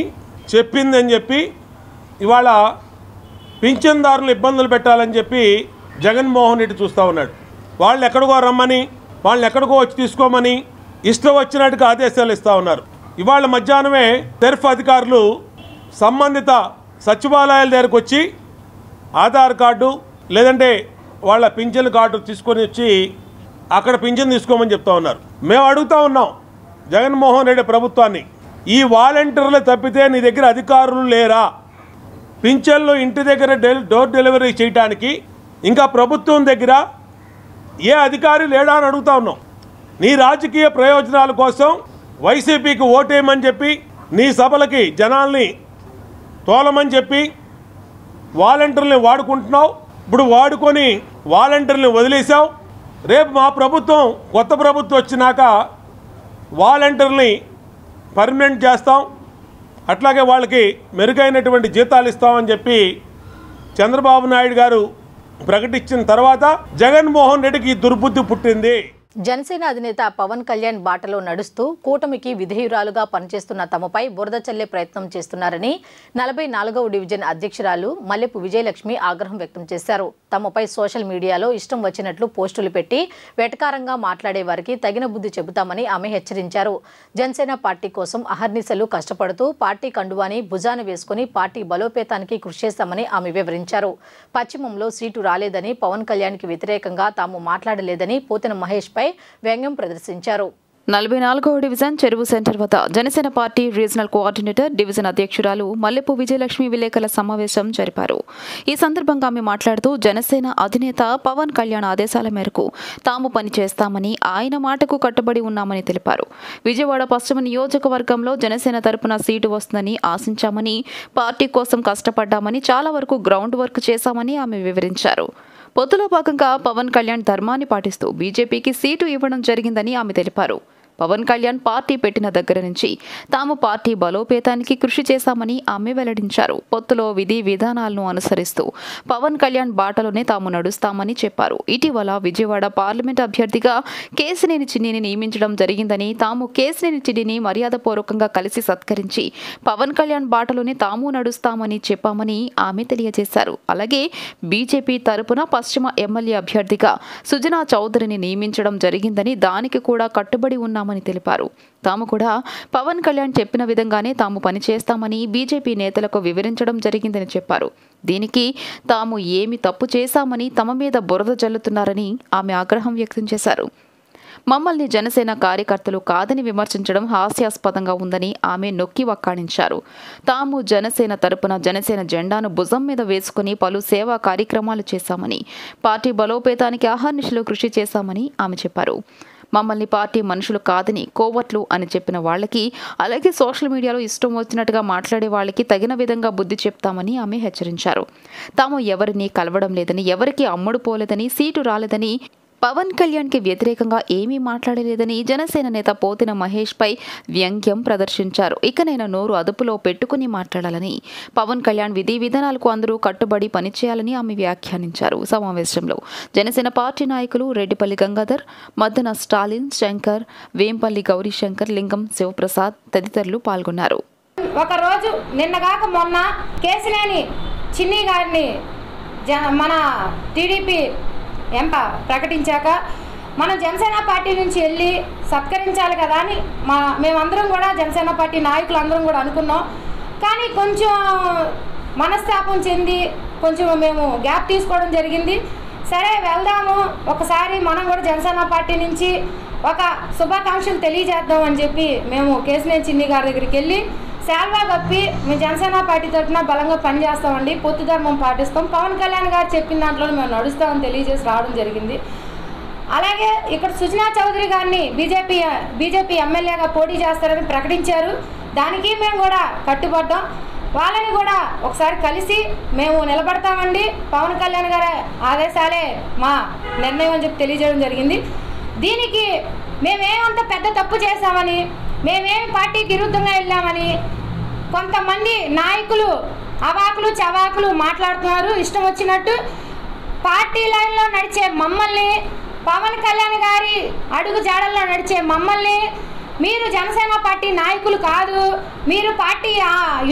చెప్పిందని చెప్పి ఇవాళ పింఛన్దారులు ఇబ్బందులు పెట్టాలని చెప్పి జగన్మోహన్ రెడ్డి చూస్తూ ఉన్నాడు. వాళ్ళని ఎక్కడికో రమ్మని, వాళ్ళని ఎక్కడికో వచ్చి తీసుకోమని ఇష్టం వచ్చినట్టుగా ఆదేశాలు ఇస్తూ ఉన్నారు. ఇవాళ మధ్యాహ్నమే సెర్ఫ్ అధికారులు సంబంధిత సచివాలయాల దగ్గరకు వచ్చి ఆధార్ కార్డు లేదంటే వాళ్ళ పింఛన్ కార్డు తీసుకొని వచ్చి అక్కడ పింఛన్ తీసుకోమని చెప్తా ఉన్నారు. మేము అడుగుతూ ఉన్నాం జగన్మోహన్ రెడ్డి ప్రభుత్వాన్ని, ఈ వాలంటీర్లు తప్పితే నీ దగ్గర అధికారులు లేరా? పింఛన్లు ఇంటి దగ్గర డోర్ డెలివరీ చేయడానికి ఇంకా ప్రభుత్వం దగ్గర ఏ అధికారి లేడా అని అడుగుతా ఉన్నాం. నీ రాజకీయ ప్రయోజనాల కోసం వైసీపీకి ఓటేయమని చెప్పి, నీ సభలకి జనాల్ని తోలమని చెప్పి వాలంటీర్ని వాడుకుంటున్నావు. ఇప్పుడు వాడుకొని వాలంటీర్ని వదిలేసావు. రేపు మా ప్రభుత్వం, కొత్త ప్రభుత్వం వచ్చినాక వాలంటీర్ని పర్మనెంట్ చేస్తాం, అట్లాగే వాళ్ళకి మెరుగైనటువంటి జీతాలు ఇస్తామని చెప్పి చంద్రబాబు నాయుడు గారు ప్రకటించిన తర్వాత జగన్మోహన్ రెడ్డికి దుర్బుద్ధి పుట్టింది. జనసేన అధినేత పవన్ కళ్యాణ్ బాటలో నడుస్తూ కూటమికి విధేయురాలుగా పనిచేస్తున్న తమపై బురద చల్లే ప్రయత్నం చేస్తున్నారని 44వ డివిజన్ అధ్యక్షురాలు మల్లెపు విజయలక్ష్మి ఆగ్రహం వ్యక్తం చేశారు. తమపై సోషల్ మీడియాలో ఇష్టం వచ్చినట్లు పోస్టులు పెట్టి వెటకారంగా మాట్లాడే వారికి తగిన బుద్ధి చెబుతామని ఆమె హెచ్చరించారు. జనసేన పార్టీ కోసం అహర్నిశలు కష్టపడుతూ పార్టీ కండువాని భుజాన వేసుకుని పార్టీ బలోపేతానికి కృషి చేస్తామని ఆమె వివరించారు. పశ్చిమంలో సీటు రాలేదని, పవన్ కళ్యాణ్కి వ్యతిరేకంగా తాము మాట్లాడలేదని పోతిన మహేష్ వ్యంగ్యం ప్రదర్శించారు. 44వ డివిజన్ చెరువు సెంటర్ వద్ద Janasena party regional coordinator, division అధ్యక్షురాలు మల్లెపు విజయలక్ష్మి విలేకరుల సమావేశం జరిపారు. ఈ సందర్భంగా ఆమె మాట్లాడుతూ జనసేన అధినేత పవన్ కళ్యాణ్ ఆదేశాల మేరకు తాము పనిచేస్తామని, ఆయన మాటకు కట్టుబడి ఉన్నామని తెలిపారు. విజయవాడ పశ్చిమ నియోజకవర్గంలో జనసేన తరపున సీటు వస్తుందని ఆశించామని, పార్టీ కోసం కష్టపడ్డామని, చాలా వరకు గ్రౌండ్ వర్క్ చేశామని ఆమె వివరించారు. పొత్తులో భాగంగా పవన్ కళ్యాణ్ ధర్మాన్ని పాటిస్తూ బీజేపీకి సీటు ఇవ్వడం జరిగిందని ఆమె తెలిపారు. పవన్ కళ్యాణ్ పార్టీ పెట్టిన దగ్గర నుంచి తాము పార్టీ బలోపేతానికి కృషి చేశామని ఆమె వెల్లడించారు. పొత్తులో విధి విధానాలను అనుసరిస్తూ పవన్ కళ్యాణ్ బాటలోనే తాము నడుస్తామని చెప్పారు. ఇటీవల విజయవాడ పార్లమెంట్ అభ్యర్థిగా కేశినేని చిన్నిని నియమించడం జరిగిందని, తాము కేశినేని చిన్నిని మర్యాదపూర్వకంగా కలిసి సత్కరించి పవన్ కళ్యాణ్ బాటలోనే తాము నడుస్తామని చెప్పామని ఆమె తెలియజేశారు. అలాగే బీజేపీ తరపున పశ్చిమ ఎమ్మెల్యే అభ్యర్థిగా సుజనా చౌదరిని నియమించడం జరిగిందని, దానికి కూడా కట్టుబడి ఉన్నామని చేస్తామని తెలిపారు. తాము కూడా పవన్ కళ్యాణ్ చెప్పిన విధంగానే తాము పనిచేస్తామని బీజేపీ నేతలకు వివరించడం జరిగిందని చెప్పారు. దీనికి తాము ఏమి తప్పు చేశామని తమ మీద బురద జల్లుతున్నారని ఆమె ఆగ్రహం వ్యక్తం చేశారు. మమ్మల్ని జనసేన కార్యకర్తలు కాదని విమర్శించడం హాస్యాస్పదంగా ఉందని ఆమె నొక్కి వక్కాణించారు. తాము జనసేన తరపున జనసేన జెండాను భుజం మీద వేసుకుని పలు సేవా కార్యక్రమాలు చేశామని, పార్టీ బలోపేతానికి అహర్నిశలు కృషి చేశామని ఆమె చెప్పారు. మమ్మల్ని పార్టీ మనుషులు కాదని కోవట్లు అని చెప్పిన వాళ్ళకి, అలాగే సోషల్ మీడియాలో ఇష్టం వచ్చినట్టుగా మాట్లాడే వాళ్ళకి తగిన విధంగా బుద్ధి చెప్తామని ఆమె హెచ్చరించారు. తాము ఎవరిని కలవడం లేదని, ఎవరికి అమ్ముడు పోలేదని, సీటు రాలేదని, పవన్ కళ్యాణ్కి వ్యతిరేకంగా ఏమీ మాట్లాడలేదని జనసేన నేత పోతిన మహేష్ పై వ్యంగ్యం ప్రదర్శించారు. ఇకనైనా నోరు అదుపులో పెట్టుకుని మాట్లాడాలని, పవన్ కళ్యాణ్ విధి విధానాలకు అందరూ కట్టుబడి పనిచేయాలని ఆమె వ్యాఖ్యానించారు. సమావేశంలో జనసేన పార్టీ నాయకులు రెడ్డిపల్లి గంగాధర్, మద్దన స్టాలిన్, శంకర్, వేంపల్లి గౌరీశంకర్, లింగం శివప్రసాద్ తదితరులు పాల్గొన్నారు. ఒకరోజు నిన్నగాక మొన్న కేసినేని చిన్ని గారిని మన టీడీపీ ప్రకటించాక మనం జనసేన పార్టీ నుంచి వెళ్ళి సత్కరించాలి కదా అని మేమందరం కూడా జనసేన పార్టీ నాయకులందరం కూడా అనుకున్నాం. కానీ కొంచెం మనస్తాపం చెంది కొంచెం మేము గ్యాప్ తీసుకోవడం జరిగింది. సరే వెళ్దాము, ఒకసారి మనం కూడా జనసేన పార్టీ నుంచి ఒక శుభాకాంక్షలు తెలియజేద్దాం అని చెప్పి మేము కేసినేని చిన్ని గారి దగ్గరికి వెళ్ళి శాల్వా కప్పి మేము జనసేన పార్టీ తరఫున బలంగా పనిచేస్తామండి, పొత్తు ధర్మం పాటిస్తాం, పవన్ కళ్యాణ్ గారు చెప్పిన దాంట్లో మేము నడుస్తామని తెలియజేసి రావడం జరిగింది. అలాగే ఇక్కడ సుజనా చౌదరి గారిని బీజేపీ ఎమ్మెల్యేగా పోటీ చేస్తారని ప్రకటించారు. దానికి మేము కూడా కట్టుబడ్డాం. వాళ్ళని కూడా ఒకసారి కలిసి మేము నిలబడతామండి, పవన్ కళ్యాణ్ గారి ఆదేశాలే మా నిర్ణయం అని చెప్పి తెలియజేయడం జరిగింది. దీనికి మేమేమంత పెద్ద తప్పు చేశామని, మేమేమి పార్టీకి విరుద్ధంగా వెళ్ళామని కొంతమంది నాయకులు అవాకులు చవాకులు మాట్లాడుతున్నారు. ఇష్టం వచ్చినట్టు పార్టీ లైన్లో నడిచే మమ్మల్ని, పవన్ కళ్యాణ్ గారి అడుగు జాడల్లో నడిచే మమ్మల్ని మీరు జనసేన పార్టీ నాయకులు కాదు, మీరు పార్టీ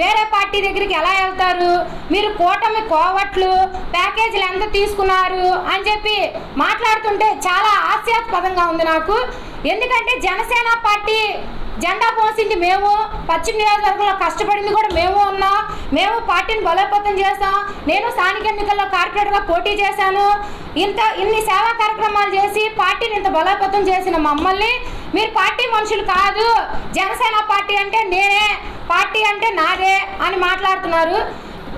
వేరే పార్టీ దగ్గరికి ఎలా వెళ్తారు, మీరు కూటమి కోవట్లు, ప్యాకేజీలు ఎంత తీసుకున్నారు అని చెప్పి మాట్లాడుతుంటే చాలా హాస్యాస్పదంగా ఉంది నాకు. ఎందుకంటే జనసేన పార్టీ జెండా పోసింది మేము, పశ్చిమ నియోజకవర్గంలో కష్టపడింది కూడా మేము ఉన్నాం, మేము పార్టీని బలోపేతం చేస్తాం. నేను స్థానిక ఎన్నికల్లో కార్పొరేటర్గా పోటీ చేశాను. ఇన్ని సేవా కార్యక్రమాలు చేసి పార్టీని ఇంత బలోపేతం చేసిన మమ్మల్ని మీరు పార్టీ మనుషులు కాదు, జనసేన పార్టీ అంటే నేనే, పార్టీ అంటే నాదే అని మాట్లాడుతున్నారు.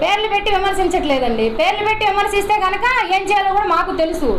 పేర్లు పెట్టి విమర్శించట్లేదండి. పేర్లు పెట్టి విమర్శిస్తే కనుక ఏం చేయాలో కూడా మాకు తెలుసు.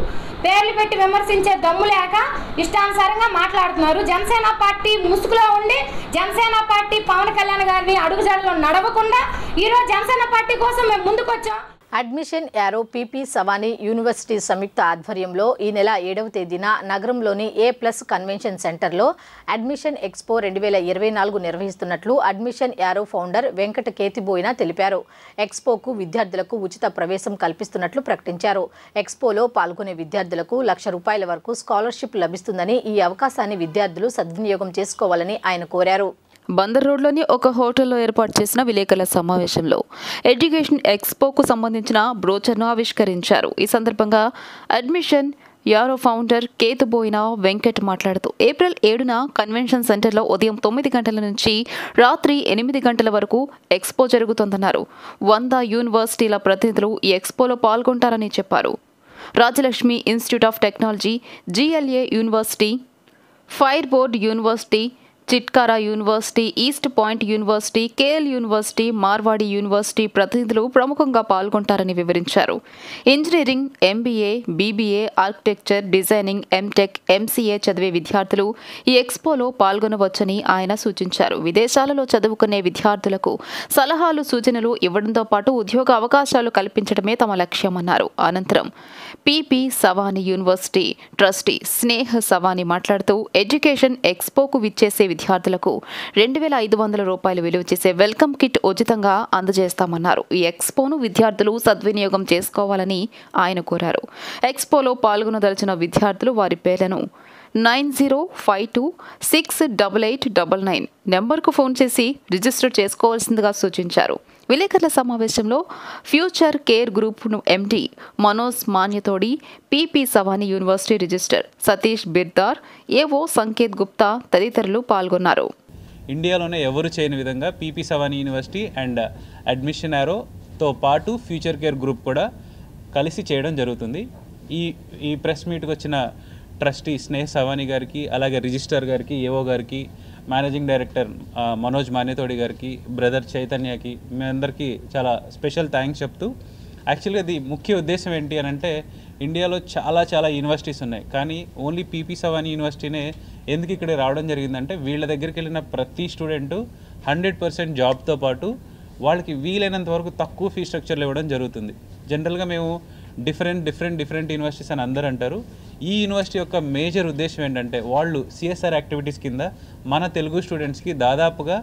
పేర్లు పెట్టి విమర్శించే దమ్ము లేక ఇష్టానుసారంగా మాట్లాడుతున్నారు. జనసేన పార్టీ ముసుగులో ఉండి జనసేన పార్టీ పవన్ కళ్యాణ్ గారిని అడుగుజాడలో నడవకుండా ఈరోజు జనసేన పార్టీ కోసం మేము ముందుకొచ్చాం. Admission arrow PP Savani university సంయుక్త ఆధ్వర్యంలో ఈ నెల 7వ తేదీన నగరంలోని A+ కన్వెన్షన్ సెంటర్లో అడ్మిషన్ ఎక్స్పో 2024 నిర్వహిస్తున్నట్లు admission arrow founder Venkata Ketiboina తెలిపారు. ఎక్స్పోకు విద్యార్థులకు ఉచిత ప్రవేశం కల్పిస్తున్నట్లు ప్రకటించారు. ఎక్స్పోలో పాల్గొనే విద్యార్థులకు ₹1,00,000 వరకు స్కాలర్షిప్ లభిస్తుందని, ఈ అవకాశాన్ని విద్యార్థులు సద్వినియోగం చేసుకోవాలని ఆయన కోరారు. బందర్ రోడ్లోని ఒక హోటల్లో ఏర్పాటు చేసిన విలేకరుల సమావేశంలో ఎడ్యుకేషన్ ఎక్స్పోకు సంబంధించిన బ్రోచర్ను ఆవిష్కరించారు. ఈ సందర్భంగా అడ్మిషన్ యారో ఫౌండర్ కేతుబోయిన వెంకట్ మాట్లాడుతూ ఏప్రిల్ 7న కన్వెన్షన్ సెంటర్లో ఉదయం 9 గంటల నుంచి రాత్రి 8 గంటల వరకు ఎక్స్పో జరుగుతోందన్నారు. 100 యూనివర్సిటీల ప్రతినిధులు ఈ ఎక్స్పోలో పాల్గొంటారని చెప్పారు. Rajalakshmi institute of technology, GLA university, fire board university, Chitkara university, East Point University, KL university, Marwadi university ప్రతినిధులు ప్రముఖంగా పాల్గొంటారని వివరించారు. Engineering, MBA, BBA, architecture, designing, MTech, MCA చదివే విద్యార్థులు ఈ ఎక్స్పోలో పాల్గొనవచ్చని ఆయన సూచించారు. విదేశాలలో చదువుకునే విద్యార్థులకు సలహాలు, సూచనలు ఇవ్వడంతో పాటు ఉద్యోగ అవకాశాలు కల్పించడమే తమ లక్ష్యమన్నారు. అనంతరం PP సవానీ యూనివర్సిటీ ట్రస్టీ స్నేహ సవానీ మాట్లాడుతూ ఎడ్యుకేషన్ ఎక్స్పోకు విచ్చేసే విద్యార్థులకు ₹2,500 విలువ చేసే వెల్కమ్ కిట్ ఉచితంగా అందజేస్తామన్నారు. ఈ ఎక్స్పోను విద్యార్థులు సద్వినియోగం చేసుకోవాలని ఆయన కోరారు. ఎక్స్పోలో పాల్గొనదలిచిన విద్యార్థులు వారి పేర్లను 9052688899 నెంబర్కు ఫోన్ చేసి రిజిస్టర్ చేసుకోవాల్సిందిగా సూచించారు. విలేకరుల సమావేశంలో future care group MD Manoj Manyathodi, PP Savani university registrar Satish Birdar, AO Sanket Gupta తదితరులు పాల్గొన్నారు. ఇండియాలోనే ఎవరు చేయని విధంగా PP Savani university and admission యారోతో పాటు ఫ్యూచర్ కేర్ గ్రూప్ కూడా కలిసి చేయడం జరుగుతుంది. ఈ ప్రెస్ మీట్కి వచ్చిన ట్రస్టీ స్నేహ్ సవాని గారికి, అలాగే రిజిస్టర్ గారికి, ఏవో గారికి, మేనేజింగ్ డైరెక్టర్ మనోజ్ మాన్యతోడి గారికి, బ్రదర్ చైతన్యకి, మీ అందరికీ చాలా స్పెషల్ థ్యాంక్స్ చెప్తూ, యాక్చువల్గా ఇది ముఖ్య ఉద్దేశం ఏంటి అని అంటే, ఇండియాలో చాలా యూనివర్సిటీస్ ఉన్నాయి, కానీ ఓన్లీ పీపీ సవాని యూనివర్సిటీనే ఎందుకు ఇక్కడ రావడం జరిగిందంటే, వీళ్ళ దగ్గరికి వెళ్ళిన ప్రతి స్టూడెంటు 100% జాబ్తో పాటు వాళ్ళకి వీలైనంత వరకు తక్కువ ఫీ స్ట్రక్చర్లు ఇవ్వడం జరుగుతుంది. జనరల్గా మేము డిఫరెంట్ యూనివర్సిటీస్ అని అందరూ అంటారు. ఈ యూనివర్సిటీ యొక్క మేజర్ ఉద్దేశం ఏంటంటే, వాళ్ళు సిఎస్ఆర్ యాక్టివిటీస్ కింద మన తెలుగు స్టూడెంట్స్కి దాదాపుగా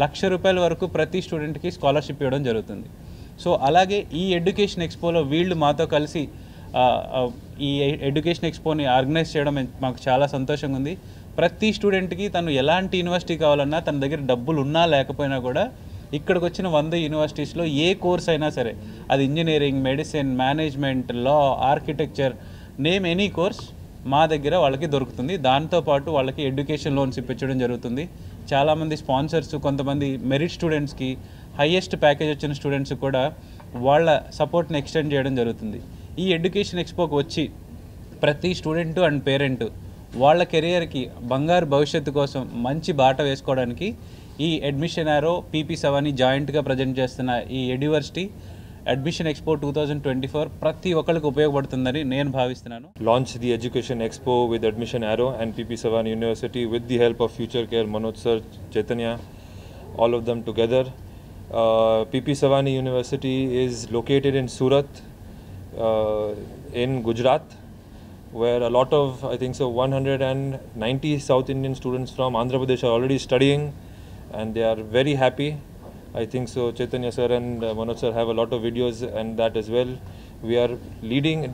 ₹1,00,000 వరకు ప్రతి స్టూడెంట్కి స్కాలర్షిప్ ఇవ్వడం జరుగుతుంది. సో అలాగే ఈ ఎడ్యుకేషన్ ఎక్స్పోలో వీళ్ళు మాతో కలిసి ఈ ఎడ్యుకేషన్ ఎక్స్పోని ఆర్గనైజ్ చేయడం మాకు చాలా సంతోషంగా ఉంది. ప్రతి స్టూడెంట్కి తను ఎలాంటి యూనివర్సిటీ కావాలన్నా, తన దగ్గర డబ్బులు ఉన్నా లేకపోయినా కూడా ఇక్కడికి వచ్చిన 100 యూనివర్సిటీస్లో ఏ కోర్స్ అయినా సరే, అది ఇంజనీరింగ్, మెడిసిన్, మేనేజ్మెంట్, లా, ఆర్కిటెక్చర్, నేమ్ ఎనీ కోర్స్ మా దగ్గర వాళ్ళకి దొరుకుతుంది. దాంతోపాటు వాళ్ళకి ఎడ్యుకేషన్ లోన్స్ ఇప్పించడం జరుగుతుంది. చాలామంది స్పాన్సర్స్, కొంతమంది మెరిట్ స్టూడెంట్స్కి, హైయెస్ట్ ప్యాకేజ్ వచ్చిన స్టూడెంట్స్ కూడా వాళ్ళ సపోర్ట్ని ఎక్స్టెండ్ చేయడం జరుగుతుంది. ఈ ఎడ్యుకేషన్ ఎక్స్పోకి వచ్చి ప్రతి స్టూడెంటు అండ్ పేరెంటు వాళ్ళ కెరియర్కి బంగారు భవిష్యత్తు కోసం మంచి బాట వేసుకోవడానికి ఈ admission arrow, PP Savani జాయింట్గా present చేస్తున్న ఈ ఎడ్యువర్సిటీ అడ్మిషన్ ఎక్స్పో 2024 ప్రతి ఒక్కరికి ఉపయోగపడుతుందని నేను భావిస్తున్నాను. Launch the Education Expo with Admission Arrow and PP Savani University with the help of Future Care, Manoj Sir, Chaitanya, all of them together. PP Savani University is located in Surat in Gujarat, where a lot of, I think so, 190 South Indian students from Andhra Pradesh are already studying, and they are very happy. I think so Chaitanya sir and Manoj sir have a lot of videos and that as well. We are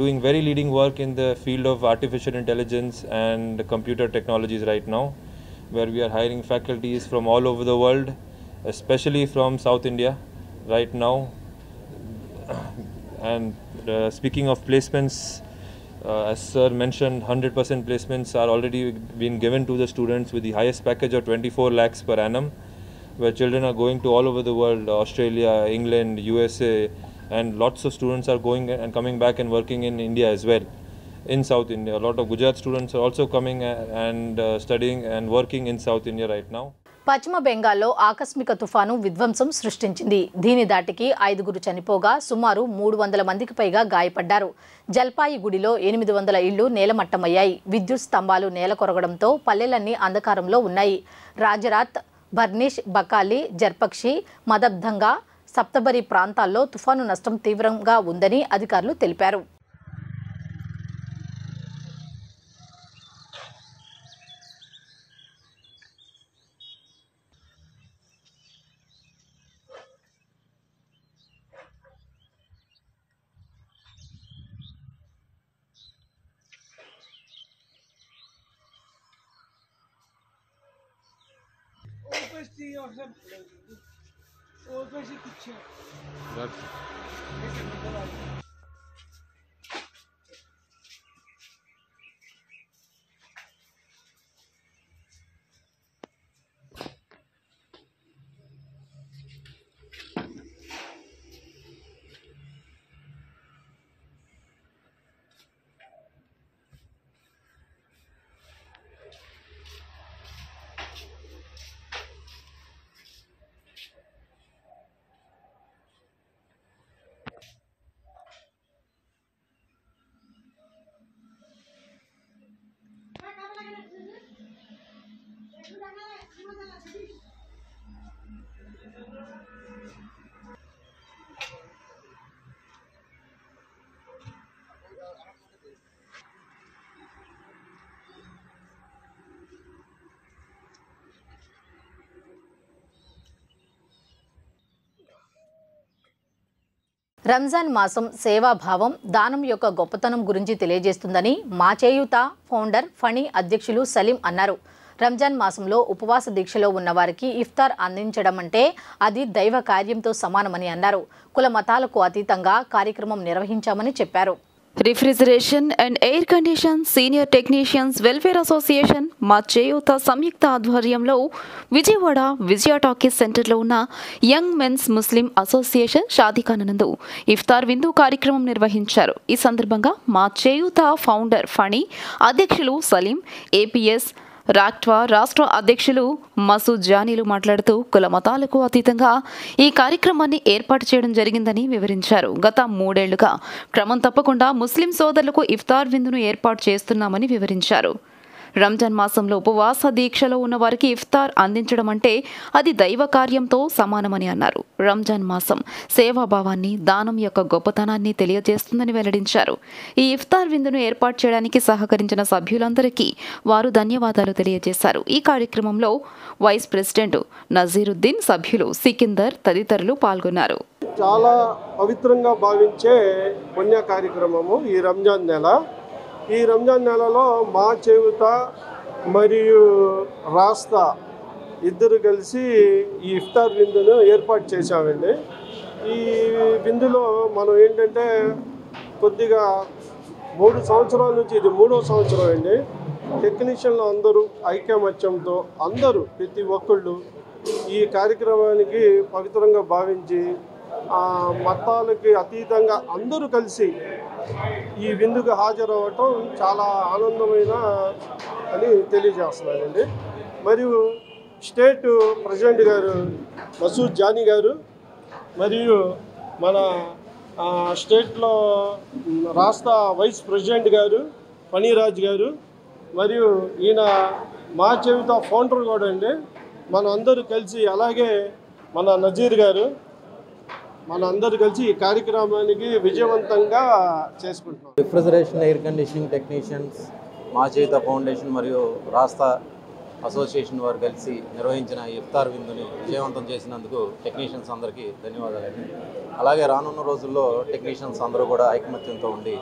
doing very leading work in the field of artificial intelligence and computer technologies right now, where we are hiring faculties from all over the world, especially from South India right now. And speaking of placements, as sir mentioned, 100% placements are already being given to the students with the highest package of 24 lakhs per annum, where children are going to all over the world, Australia, England, USA, and lots of students are going and coming back and working in India as well, in South India. A lot of Gujarat students are also coming and studying and working in South India right now. పశ్చిమ బెంగాల్లో ఆకస్మిక తుఫాను విధ్వంసం సృష్టించింది. దీని దాటికి 5 చనిపోగా సుమారు 300 మందికి పైగా గాయపడ్డారు. జల్పాయిగుడిలో 800 ఇళ్లు నేలమట్టమయ్యాయి. విద్యుత్ స్తంభాలు నేలకొరగడంతో పల్లెలన్నీ అంధకారంలో ఉన్నాయి. రాజరాత్, బర్నిష్, బకాలి, జర్పక్షి, మదబ్దంగా, సప్తబరి ప్రాంతాల్లో తుఫాను నష్టం తీవ్రంగా ఉందని అధికారులు తెలిపారు. రంజాన్ మాసం సేవాభావం, దానం యొక్క గొప్పతనం గురించి తెలియజేస్తుందని మా చేయూత ఫౌండర్ ఫణి అధ్యక్షులు సలీం అన్నారు. రంజాన్ మాసంలో ఉపవాస దీక్షలో ఉన్న వారికి ఇఫ్తార్ అందించడం అంటే అది దైవ కార్యంతో సమానమని అన్నారు. కుల మతాలకు అతీతంగా కార్యక్రమం నిర్వహించామని చెప్పారు. Refrigeration and air condition senior technicians welfare association మా చేయూత సంయుక్త ఆధ్వర్యంలో విజయవాడ విజయ టాకీస్ సెంటర్లో ఉన్న యంగ్ మెన్స్ ముస్లిం అసోసియేషన్ షాదీఖానా నందు ఇఫ్తార్ విందు కార్యక్రమం నిర్వహించారు. ఈ సందర్భంగా మా చేయూత ఫౌండర్ ఫణి, అధ్యక్షులు సలీం, ఏపీఎస్ రాక్ట్వా రాష్ట్ర అధ్యక్షులు మసూద్ జానీలు మాట్లాడుతూ కుల మతాలకు అతీతంగా ఈ కార్యక్రమాన్ని ఏర్పాటు చేయడం జరిగిందని వివరించారు. గత 3 ఏళ్లుగా క్రమం తప్పకుండా ముస్లిం సోదరులకు ఇఫ్తార్ విందును ఏర్పాటు చేస్తున్నామని వివరించారు. రంజాన్ మాసంలో ఉపవాస దీక్షలో ఉన్న వారికి ఇఫ్తార్ అందించడం అంటే అది దైవ కార్యంతో సమానమని అన్నారు. రంజాన్ మాసం సేవాభావాన్ని, దానం యొక్క గొప్పతనాన్ని తెలియజేస్తుందని వెల్లడించారు. ఈ ఇఫ్తార్ విందును ఏర్పాటు చేయడానికి సహకరించిన సభ్యులందరికీ వారు ధన్యవాదాలు తెలియజేశారు. ఈ కార్యక్రమంలో వైస్ ప్రెసిడెంట్ నజీరుద్దీన్, సభ్యులు సికిందర్ తదితరులు పాల్గొన్నారు. చాలా పవిత్రంగా భావించే పుణ్య కార్యక్రమము ఈ రంజాన్ నెల. ఈ రంజాన్ నెలలో మా చేయూత మరియు రాస్తా ఇద్దరు కలిసి ఈ ఇఫ్తార్ విందును ఏర్పాటు చేశామండి. ఈ విందులో మనం ఏంటంటే కొద్దిగా 3 సంవత్సరాల నుంచి ఇది 3వ సంవత్సరం అండి. టెక్నీషియన్లు అందరూ ఐకమత్యంతో అందరూ ప్రతి ఒక్కళ్ళు ఈ కార్యక్రమానికి పవిత్రంగా భావించి మతాలకి అతీతంగా అందరూ కలిసి ఈ విందుకు హాజరవ్వటం చాలా ఆనందమైన అని తెలియజేస్తున్నానండి. మరియు స్టేట్ ప్రెసిడెంట్ గారు మసూద్ జానీ గారు, మరియు మన స్టేట్లో రాష్ట్ర వైస్ ప్రెసిడెంట్ గారు ఫణిరాజ్ గారు, మరియు ఈయన మా చేయూత ఫౌండర్ కూడా అండి. మనం అందరూ కలిసి, అలాగే మన నజీర్ గారు, మన అందరూ కలిసి ఈ కార్యక్రమానికి విజయవంతంగా చేసుకుంటున్నాం. రిఫ్రిజిరేషన్, ఎయిర్ కండిషనింగ్ టెక్నీషియన్స్, మా చేయూత ఫౌండేషన్ మరియు రాష్ట్ర అసోసియేషన్ వారు కలిసి నిర్వహించిన ఇఫ్తార్ విందుని విజయవంతం చేసినందుకు టెక్నీషియన్స్ అందరికీ ధన్యవాదాలండి. అలాగే రానున్న రోజుల్లో టెక్నీషియన్స్ అందరూ కూడా ఐకమత్యంతో ఉండి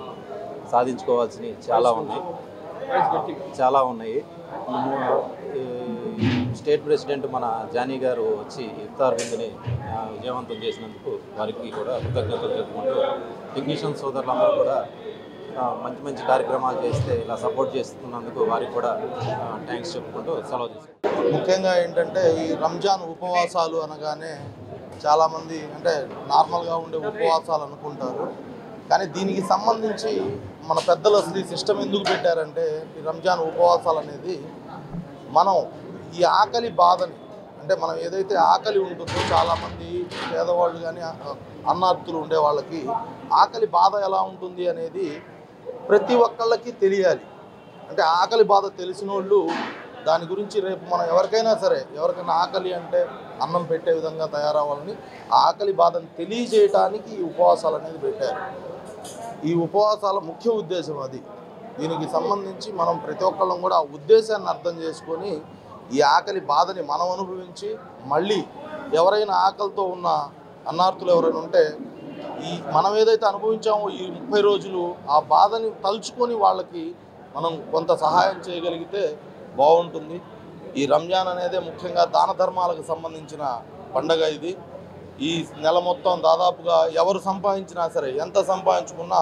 సాధించుకోవాల్సినవి చాలా ఉన్నాయి. స్టేట్ ప్రెసిడెంట్ మన జానీ గారు వచ్చి ఇఫ్తార్ విందుని విజయవంతం చేసినందుకు వారికి కూడా కృతజ్ఞతలు చెప్పుకుంటూ, టెక్నీషియన్ సోదరులందరూ కూడా మంచి మంచి కార్యక్రమాలు చేస్తే ఇలా సపోర్ట్ చేస్తున్నందుకు వారికి కూడా థ్యాంక్స్ చెప్పుకుంటూ సెలవు తీసుకుంటాం. ముఖ్యంగా ఏంటంటే ఈ రంజాన్ ఉపవాసాలు అనగానే చాలామంది అంటే నార్మల్గా ఉండే ఉపవాసాలు అనుకుంటారు. కానీ దీనికి సంబంధించి మన పెద్దలు అసలు ఈ సిస్టమ్ ఎందుకు పెట్టారంటే, ఈ రంజాన్ ఉపవాసాలు అనేది మనం ఈ ఆకలి బాధని, అంటే మనం ఏదైతే ఆకలి ఉంటుందో చాలామంది పేదవాళ్ళు కానీ అన్నార్థులు ఉండే వాళ్ళకి ఆకలి బాధ ఎలా ఉంటుంది అనేది ప్రతి ఒక్కళ్ళకి తెలియాలి. అంటే ఆకలి బాధ తెలిసిన వాళ్ళు దాని గురించి రేపు మనం ఎవరికైనా ఆకలి అంటే అన్నం పెట్టే విధంగా తయారవ్వాలని ఆకలి బాధను తెలియజేయడానికి ఈ ఉపవాసాలు అనేది పెట్టారు. ఈ ఉపవాసాల ముఖ్య ఉద్దేశం అది. దీనికి సంబంధించి మనం ప్రతి ఒక్కళ్ళం కూడా ఆ ఉద్దేశాన్ని అర్థం చేసుకొని ఈ ఆకలి బాధని మనం అనుభవించి, మళ్ళీ ఎవరైనా ఆకలితో ఉన్న అన్నార్థులు ఎవరైనా ఉంటే మనం ఏదైతే అనుభవించామో ఈ 30 రోజులు ఆ బాధని తలుచుకొని వాళ్ళకి మనం కొంత సహాయం చేయగలిగితే బాగుంటుంది. ఈ రంజాన్ అనేది ముఖ్యంగా దాన ధర్మాలకు సంబంధించిన పండగ ఇది. ఈ నెల మొత్తం దాదాపుగా ఎవరు సంపాదించినా సరే, ఎంత సంపాదించుకున్నా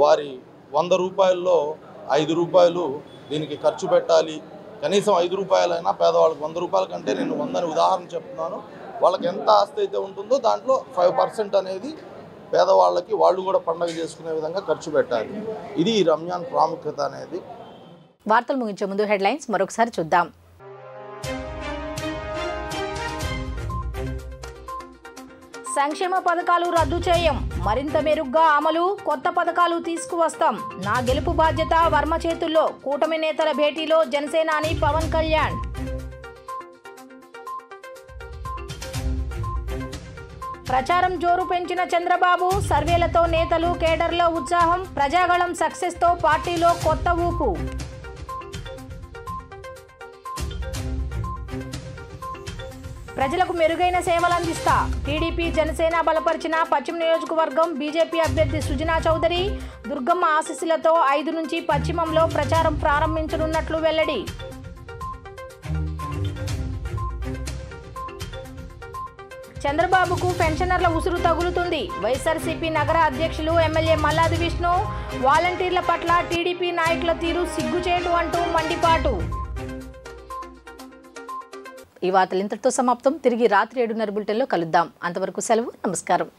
వారి 100 రూపాయల్లో 5 రూపాయలు దీనికి ఖర్చు పెట్టాలి. కనీసం 5 రూపాయలైనా పేదవాళ్ళకి 100 రూపాయల కంటే నేను 100 ఉదాహరణ చెప్తున్నాను. వాళ్ళకి ఎంత ఆస్తి అయితే ఉంటుందో దాంట్లో 5% అనేది పేదవాళ్ళకి వాళ్ళు కూడా పండగ చేసుకునే విధంగా ఖర్చు పెట్టాలి. ఇది ఈ రంజాన్ ప్రాముఖ్యత అనేది. వార్తలు ముగించే ముందు హెడ్లైన్స్ మరొకసారి చూద్దాం. సంక్షేమ పథకాలు రద్దు చేయం, మరింత మెరుగ్గా అమలు, కొత్త పథకాలు తీసుకువస్తాం, నా గెలుపు బాధ్యత వర్మ చేతుల్లో, కూటమి నేతల భేటీలో జనసేనాని పవన్ కళ్యాణ్. ప్రచారం జోరు పెంచిన చంద్రబాబు, సర్వేలతో నేతలు కేడర్లో ఉత్సాహం, ప్రజాగళం సక్సెస్తో పార్టీలో కొత్త ఊపు. ప్రజలకు మెరుగైన సేవలు అందిస్తా, టీడీపీ జనసేన బలపరిచిన పశ్చిమ నియోజకవర్గం బీజేపీ అభ్యర్థి సుజనా చౌదరి, దుర్గమ్మ ఆశీస్సులతో 5 నుంచి పశ్చిమంలో ప్రచారం ప్రారంభించనున్నట్లు వెల్లడి. చంద్రబాబుకు పెన్షనర్ల ఉసురు తగులుతుంది. వైఎస్ఆర్సీపీ నగర అధ్యక్షులు ఎమ్మెల్యే మల్లాది విష్ణు వాలంటీర్ల పట్ల టీడీపీ నాయకుల తీరు సిగ్గుచేటు అంటూ మండిపాటు. ఈ వార్తలు ఇంతటితో సమాప్తం. తిరిగి రాత్రి 7:30 బులెటిన్లో కలుద్దాం. అంతవరకు సెలవు. నమస్కారం.